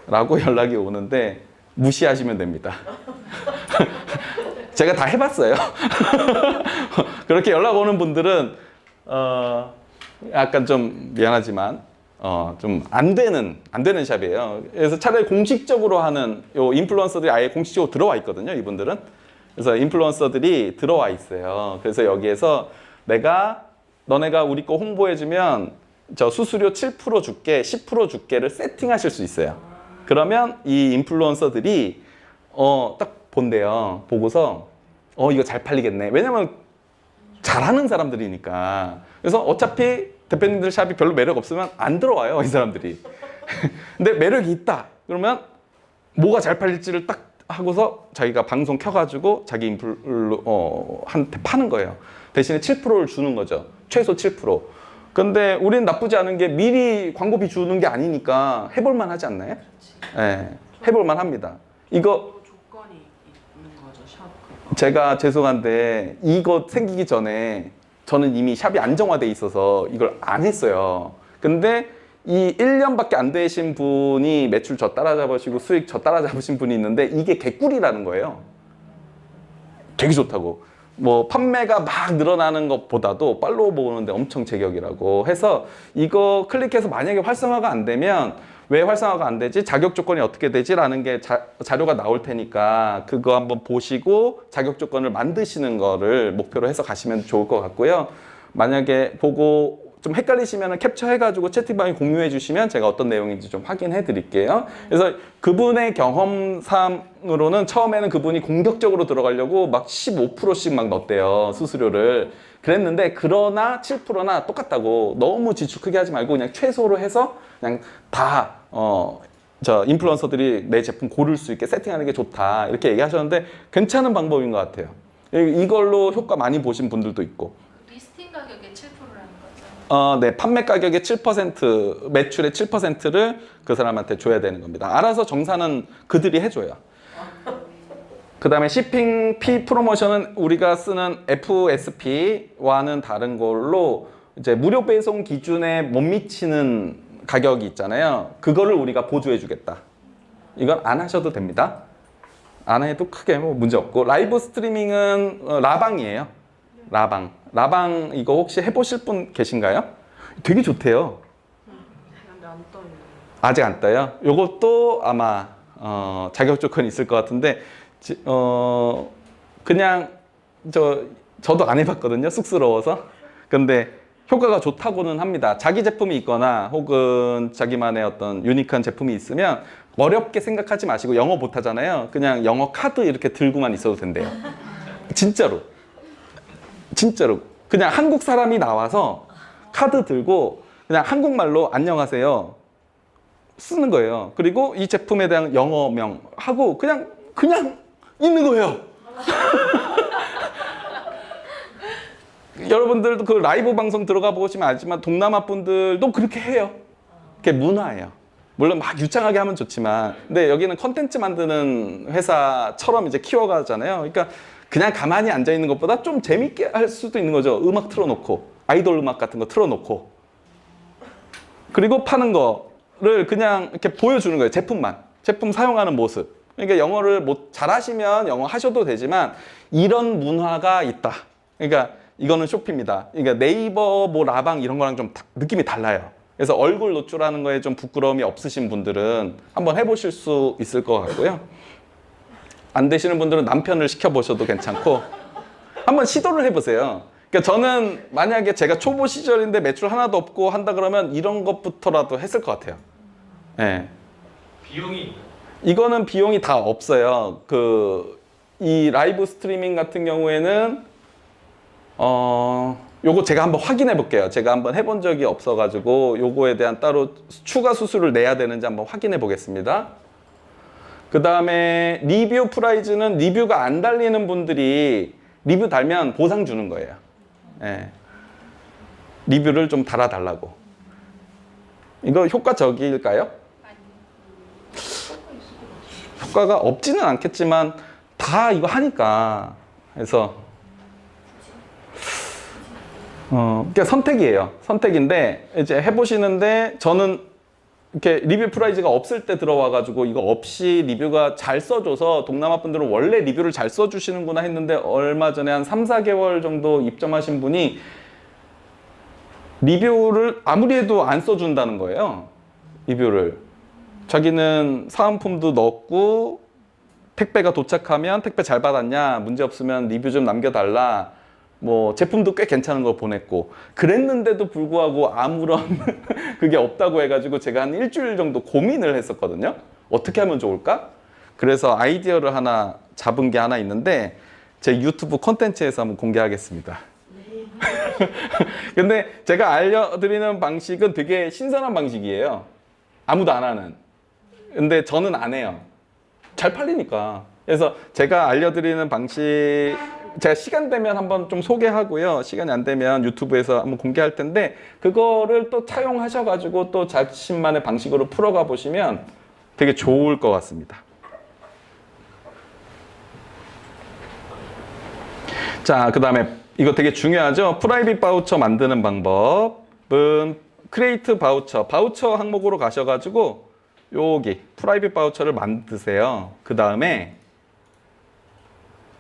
라고 연락이 오는데 무시하시면 됩니다. 제가 다 해봤어요. 그렇게 연락 오는 분들은 약간 좀 미안하지만 좀 안 되는 샵이에요. 그래서 차라리 공식적으로 하는, 요 인플루언서들이 아예 공식적으로 들어와 있거든요, 이분들은. 그래서 인플루언서들이 들어와 있어요. 그래서 여기에서 너네가 우리 거 홍보해주면 저 수수료 7% 줄게, 10% 줄게를 세팅하실 수 있어요. 그러면 이 인플루언서들이 딱 본대요. 보고서 이거 잘 팔리겠네. 왜냐면 잘하는 사람들이니까. 그래서 어차피 대표님들 샵이 별로 매력 없으면 안 들어와요, 이 사람들이. 근데 매력이 있다 그러면 뭐가 잘 팔릴지를 딱 하고서 자기가 방송 켜가지고 자기 한테 파는 거예요. 대신에 7%를 주는 거죠. 최소 7%. 근데 우린 나쁘지 않은 게 미리 광고비 주는 게 아니니까 해볼만 하지 않나요? 네, 해볼만 합니다. 이거 조건이 있는 거죠, 샵. 제가 죄송한데 이거 생기기 전에 저는 이미 샵이 안정화돼 있어서 이걸 안 했어요. 근데 이 1년밖에 안 되신 분이 매출 저 따라잡으시고 수익 저 따라잡으신 분이 있는데, 이게 개꿀이라는 거예요. 되게 좋다고. 뭐 판매가 막 늘어나는 것보다도 팔로워 모으는데 엄청 제격이라고 해서, 이거 클릭해서 만약에 활성화가 안 되면 왜 활성화가 안 되지? 자격 조건이 어떻게 되지? 라는 게 자료가 나올 테니까 그거 한번 보시고 자격 조건을 만드시는 거를 목표로 해서 가시면 좋을 것 같고요. 만약에 보고 좀 헷갈리시면 캡처해가지고 채팅방에 공유해 주시면 제가 어떤 내용인지 좀 확인해 드릴게요. 그래서 그분의 경험상으로는 처음에는 그분이 공격적으로 들어가려고 막 15%씩 막 넣었대요, 수수료를. 그랬는데 그러나 7%나 똑같다고, 너무 지출 크게 하지 말고 그냥 최소로 해서 그냥 다 저 인플루언서들이 내 제품 고를 수 있게 세팅하는 게 좋다 이렇게 얘기하셨는데 괜찮은 방법인 것 같아요. 이걸로 효과 많이 보신 분들도 있고. 리스팅 가격의 7%라는 거죠. 네, 판매 가격의 7%, 매출의 7%를 그 사람한테 줘야 되는 겁니다. 알아서 정산은 그들이 해줘요. 그 다음에 shipping fee 프로모션은 우리가 쓰는 FSP와는 다른 걸로 이제 무료 배송 기준에 못 미치는 가격이 있잖아요. 그거를 우리가 보조해 주겠다. 이건 안 하셔도 됩니다. 안 해도 크게 뭐 문제 없고. 라이브 스트리밍은 라방이에요. 라방 이거 혹시 해보실 분 계신가요? 되게 좋대요. 근데 안 떠 있는. 아직 안 떠요. 요것도 아마 자격 조건이 있을 것 같은데 그냥 저도 안 해봤거든요. 쑥스러워서. 근데 효과가 좋다고는 합니다. 자기 제품이 있거나 혹은 자기만의 어떤 유니크한 제품이 있으면 어렵게 생각하지 마시고, 영어 못하잖아요. 그냥 영어 카드 이렇게 들고만 있어도 된대요. 진짜로 그냥 한국 사람이 나와서 카드 들고 그냥 한국말로 안녕하세요 쓰는 거예요. 그리고 이 제품에 대한 영어명 하고 그냥 있는 거예요. 여러분들도 그 라이브 방송 들어가 보시면 알지만 동남아 분들도 그렇게 해요. 그게 문화예요. 물론 막 유창하게 하면 좋지만, 근데 여기는 컨텐츠 만드는 회사처럼 이제 키워가잖아요. 그러니까 그냥 가만히 앉아 있는 것보다 좀 재밌게 할 수도 있는 거죠. 음악 틀어놓고, 아이돌 음악 같은 거 틀어놓고, 그리고 파는 거를 그냥 이렇게 보여주는 거예요. 제품 사용하는 모습. 그러니까 영어를 잘하시면 영어 하셔도 되지만 이런 문화가 있다. 그러니까 이거는 쇼피입니다. 그러니까 네이버 뭐 라방 이런 거랑 좀 느낌이 달라요. 그래서 얼굴 노출하는 거에 좀 부끄러움이 없으신 분들은 한번 해보실 수 있을 것 같고요. 안 되시는 분들은 남편을 시켜보셔도 괜찮고 한번 시도를 해보세요. 그러니까 저는 만약에 제가 초보 시절인데 매출 하나도 없고 한다 그러면 이런 것부터라도 했을 것 같아요. 네. 비용이 이거는 비용이 다 없어요. 이 라이브 스트리밍 같은 경우에는 요거 제가 한번 확인해 볼게요. 제가 한번 해본 적이 없어가지고 요거에 대한 따로 추가 수수료를 내야 되는지 한번 확인해 보겠습니다. 그 다음에 리뷰 프라이즈는 리뷰가 안 달리는 분들이 리뷰 달면 보상 주는 거예요. 예. 리뷰를 좀 달아달라고. 이거 효과적일까요? 효과가 없지는 않겠지만 다 이거 하니까. 그래서 그러니까 선택이에요. 선택인데 이제 해보시는데 저는 이렇게 리뷰 프라이즈가 없을 때 들어와가지고 이거 없이 리뷰가 잘 써줘서 동남아 분들은 원래 리뷰를 잘 써주시는구나 했는데 얼마 전에 한 3, 4개월 정도 입점하신 분이 리뷰를 아무리 해도 안 써준다는 거예요. 리뷰를. 자기는 사은품도 넣었고 택배가 도착하면 택배 잘 받았냐, 문제 없으면 리뷰 좀 남겨달라, 뭐 제품도 꽤 괜찮은 거 보냈고 그랬는데도 불구하고 아무런 그게 없다고 해가지고 제가 한 일주일 정도 고민을 했었거든요. 어떻게 하면 좋을까? 그래서 아이디어를 하나 잡은 게 하나 있는데 제 유튜브 콘텐츠에서 한번 공개하겠습니다. 근데 제가 알려드리는 방식은 되게 신선한 방식이에요. 아무도 안 하는. 근데 저는 안 해요. 잘 팔리니까. 그래서 제가 알려드리는 방식, 제가 시간 되면 한번 좀 소개하고요. 시간이 안 되면 유튜브에서 한번 공개할 텐데 그거를 또 차용하셔가지고 또 자신만의 방식으로 풀어가 보시면 되게 좋을 것 같습니다. 자, 그 다음에 이거 되게 중요하죠. 프라이빗 바우처 만드는 방법은 크리에이트 바우처 항목으로 가셔가지고 여기 프라이빗 바우처를 만드세요. 그 다음에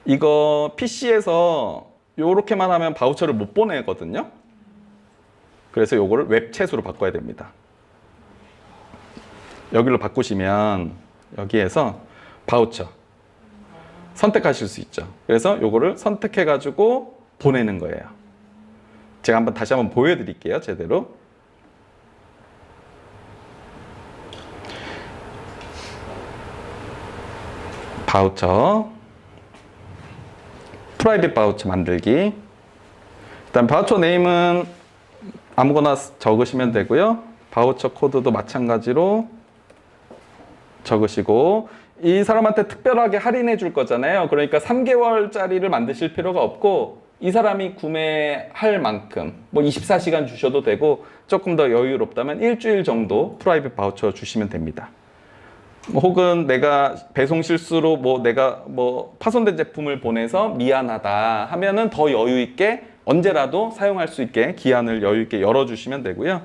이거 PC에서 요렇게만 하면 바우처를 못 보내거든요. 그래서 요거를 웹챗으로 바꿔야 됩니다. 여기로 바꾸시면 여기에서 바우처 선택하실 수 있죠. 그래서 요거를 선택해 가지고 보내는 거예요. 제가 다시 한번 보여드릴게요. 제대로. 바우처 프라이빗 바우처 만들기. 일단 바우처 네임은 아무거나 적으시면 되고요. 바우처 코드도 마찬가지로 적으시고 이 사람한테 특별하게 할인해 줄 거잖아요. 그러니까 3개월짜리를 만드실 필요가 없고 이 사람이 구매할 만큼 뭐 24시간 주셔도 되고 조금 더 여유롭다면 일주일 정도 프라이빗 바우처 주시면 됩니다. 혹은 내가 배송 실수로 내가 파손된 제품을 보내서 미안하다 하면은 더 여유 있게 언제라도 사용할 수 있게 기한을 여유 있게 열어주시면 되고요.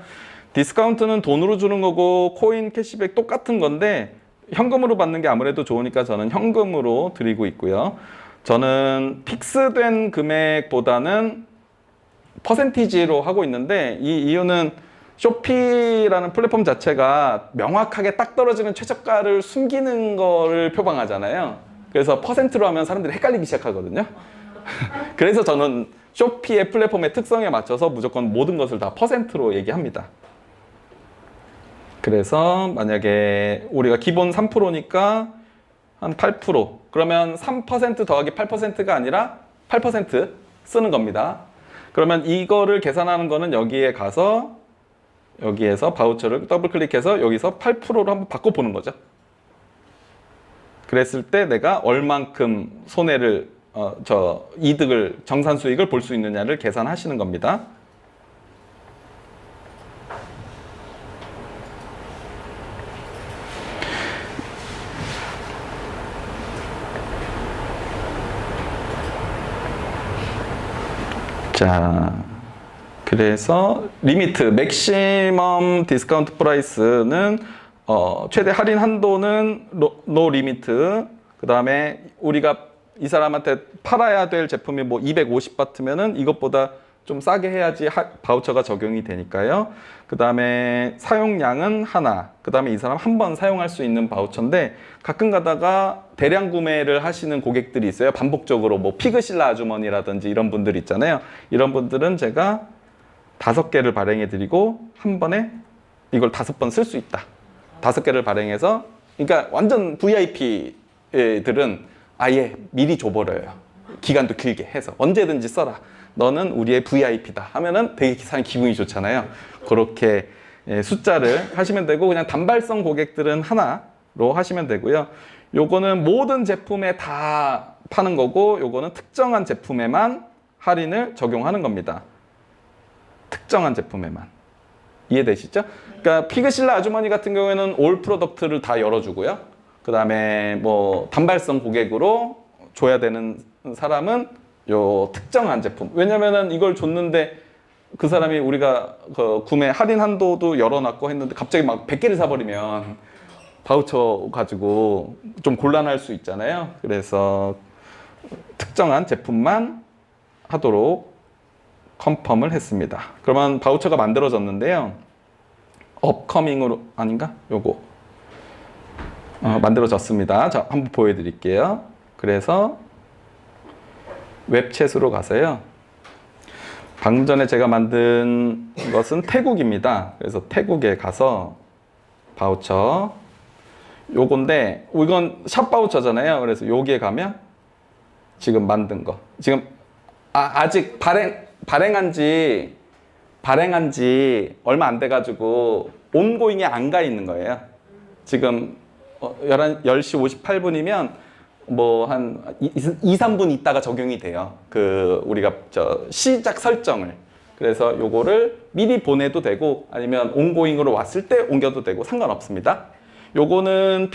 디스카운트는 돈으로 주는 거고 코인 캐시백 똑같은 건데 현금으로 받는 게 아무래도 좋으니까 저는 현금으로 드리고 있고요. 저는 픽스된 금액보다는 퍼센티지로 하고 있는데 이 이유는 쇼피라는 플랫폼 자체가 명확하게 딱 떨어지는 최저가를 숨기는 거를 표방하잖아요. 그래서 퍼센트로 하면 사람들이 헷갈리기 시작하거든요. 그래서 저는 쇼피의 플랫폼의 특성에 맞춰서 무조건 모든 것을 다 퍼센트로 얘기합니다. 그래서 만약에 우리가 기본 3%니까 한 8%, 그러면 3% 더하기 8%가 아니라 8% 쓰는 겁니다. 그러면 이거를 계산하는 거는 여기에 가서 여기에서 바우처를 더블 클릭해서 여기서 8%로 한번 바꿔보는 거죠. 그랬을 때 내가 얼만큼 손해를 이득을 정산 수익을 볼 수 있느냐를 계산하시는 겁니다. 자, 그래서 리미트, 맥시멈 디스카운트 프라이스는 최대 할인 한도는 노 리미트. 그 다음에 우리가 이 사람한테 팔아야 될 제품이 250바트면은 이것보다 좀 싸게 해야지 바우처가 적용이 되니까요. 그 다음에 사용량은 하나. 그 다음에 이 사람 한 번 사용할 수 있는 바우처인데 가끔 가다가 대량 구매를 하시는 고객들이 있어요. 반복적으로 피그실라 아주머니라든지 이런 분들 있잖아요. 이런 분들은 제가 5개를 발행해 드리고 한 번에 이걸 5번 쓸 수 있다. 5개를 발행해서 그러니까 완전 VIP들은 아예 미리 줘버려요. 기간도 길게 해서 언제든지 써라. 너는 우리의 VIP다 하면은 되게 사람 기분이 좋잖아요. 그렇게 숫자를 하시면 되고 그냥 단발성 고객들은 하나로 하시면 되고요. 요거는 모든 제품에 다 파는 거고 요거는 특정한 제품에만 할인을 적용하는 겁니다. 특정한 제품에만. 이해되시죠? 그러니까 피그실라 아주머니 같은 경우에는 올 프로덕트를 다 열어주고요. 그 다음에 단발성 고객으로 줘야 되는 사람은 요 특정한 제품. 왜냐면은 이걸 줬는데 그 사람이 우리가 구매 할인 한도도 열어놨고 했는데 갑자기 막 100개를 사버리면 바우처 가지고 좀 곤란할 수 있잖아요. 그래서 특정한 제품만 하도록 컨펌을 했습니다. 그러면 바우처가 만들어졌는데요. 업커밍으로 아닌가? 요거 만들어졌습니다. 자, 한번 보여드릴게요. 그래서 웹챗으로 가서요. 방금 전에 제가 만든 것은 태국입니다. 그래서 태국에 가서 바우처 요건데 이건 샵 바우처잖아요. 그래서 여기에 가면 지금 만든 거 지금 아직 발행한 지 얼마 안 돼가지고 온고잉에 안 가 있는 거예요. 지금 10시 58분이면 한 2, 3분 있다가 적용이 돼요. 우리가 시작 설정을. 그래서 요거를 미리 보내도 되고 아니면 온고잉으로 왔을 때 옮겨도 되고 상관없습니다. 요거는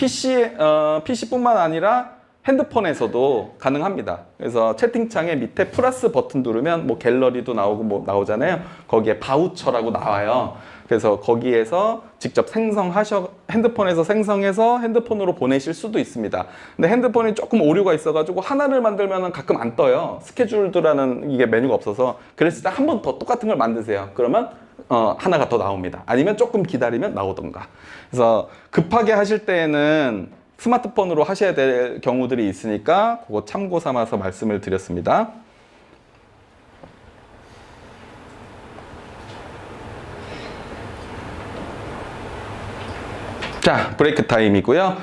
PC뿐만 아니라 핸드폰에서도 가능합니다. 그래서 채팅창에 밑에 플러스 버튼 누르면 갤러리도 나오고 나오잖아요. 거기에 바우처라고 나와요. 그래서 거기에서 직접 핸드폰에서 생성해서 핸드폰으로 보내실 수도 있습니다. 근데 핸드폰이 조금 오류가 있어가지고 하나를 만들면 가끔 안 떠요. 스케줄드라는 이게 메뉴가 없어서. 그랬을 때 한 번 더 똑같은 걸 만드세요. 그러면 하나가 더 나옵니다. 아니면 조금 기다리면 나오던가. 그래서 급하게 하실 때에는 스마트폰으로 하셔야 될 경우들이 있으니까 그거 참고 삼아서 말씀을 드렸습니다. 자, 브레이크 타임이고요.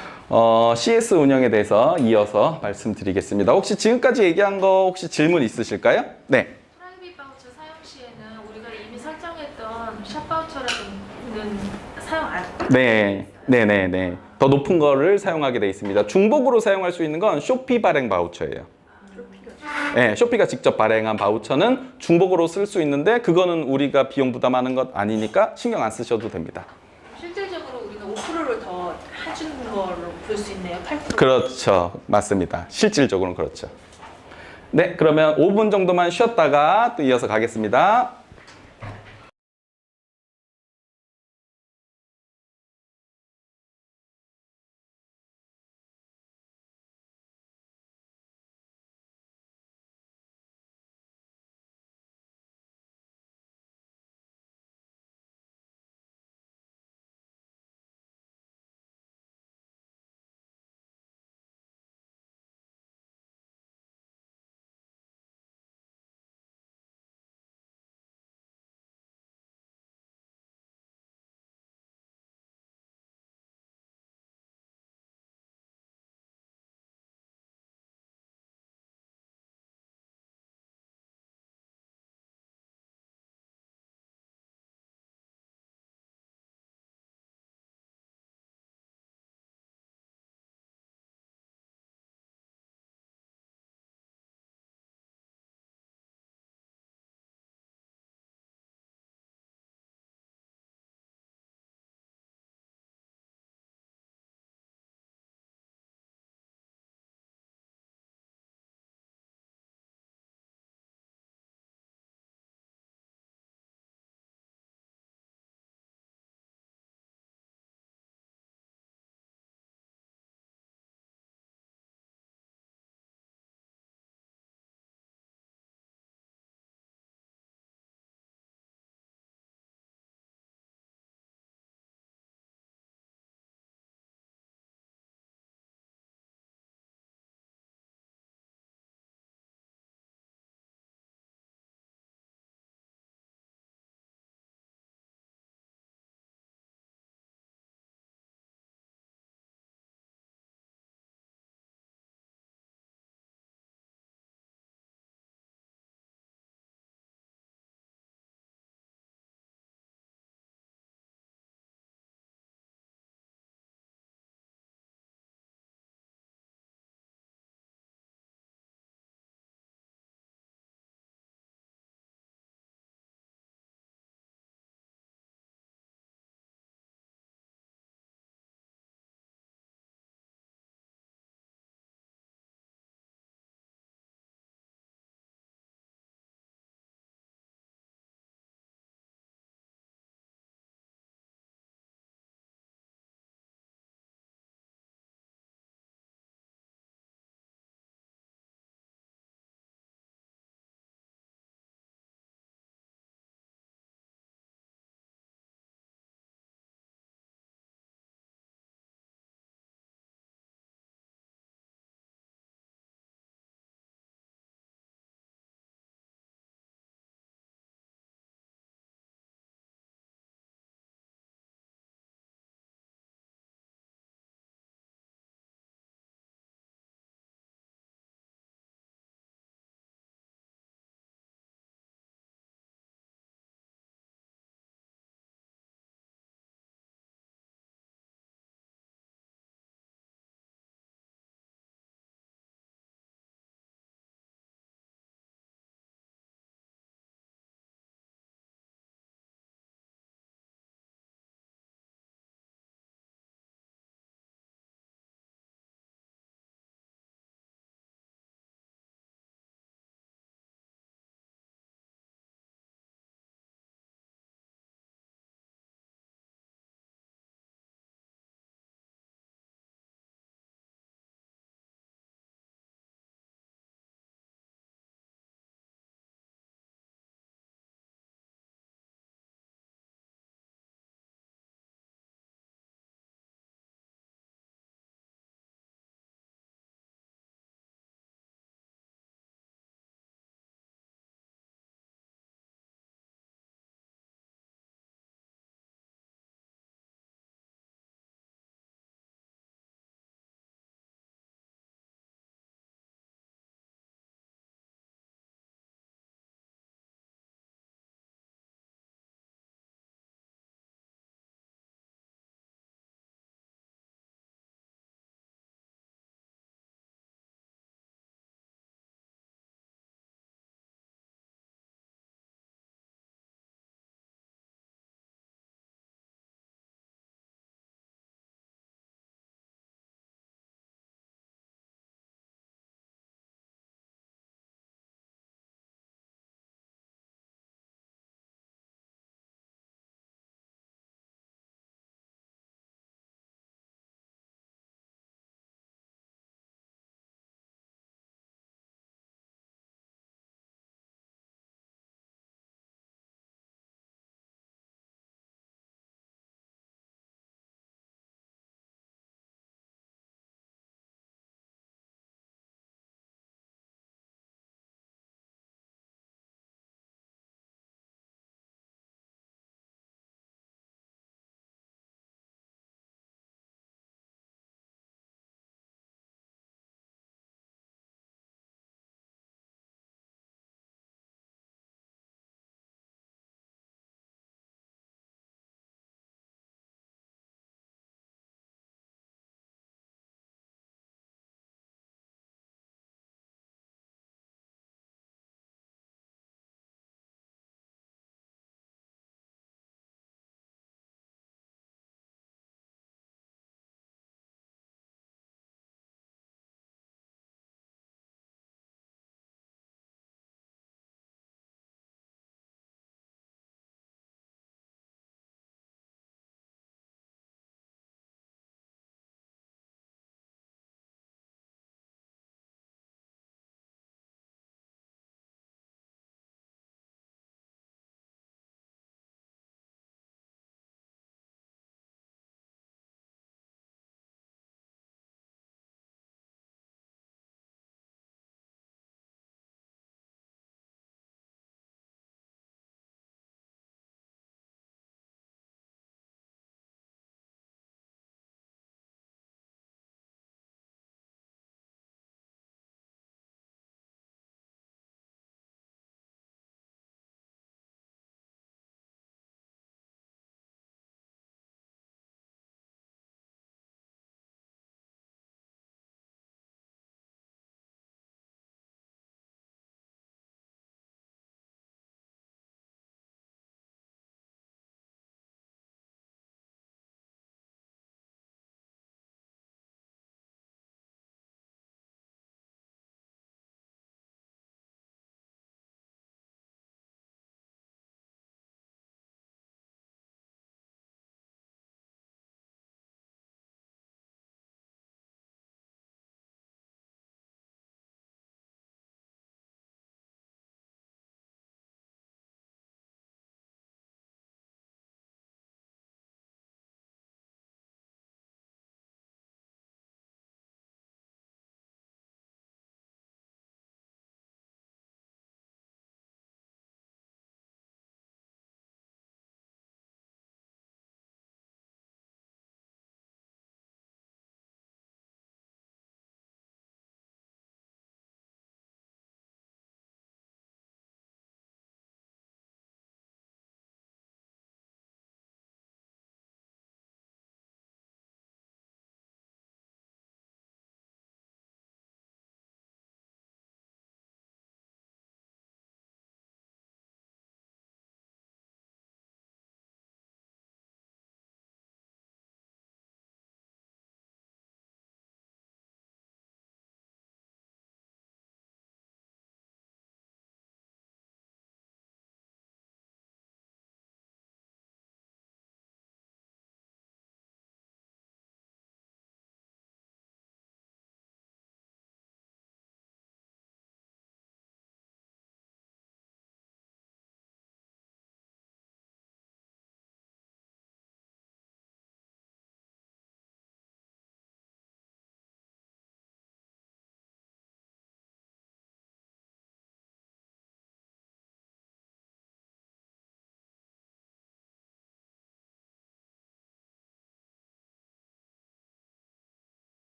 CS 운영에 대해서 이어서 말씀드리겠습니다. 혹시 지금까지 얘기한 거 혹시 질문 있으실까요? 네. 프라이빗 바우처 사용 시에는 우리가 이미 설정했던 샵 바우처라든지 지금 사용 안. 네, 네네네. 더 높은 거를 사용하게 돼 있습니다. 중복으로 사용할 수 있는 건 쇼피 발행 바우처예요. 네, 쇼피가 직접 발행한 바우처는 중복으로 쓸 수 있는데 그거는 우리가 비용 부담하는 것 아니니까 신경 안 쓰셔도 됩니다. 실질적으로 우리가 5%를 더 해주는 걸로 볼 수 있네요. 8%. 그렇죠. 맞습니다. 실질적으로는 그렇죠. 네, 그러면 5분 정도만 쉬었다가 또 이어서 가겠습니다.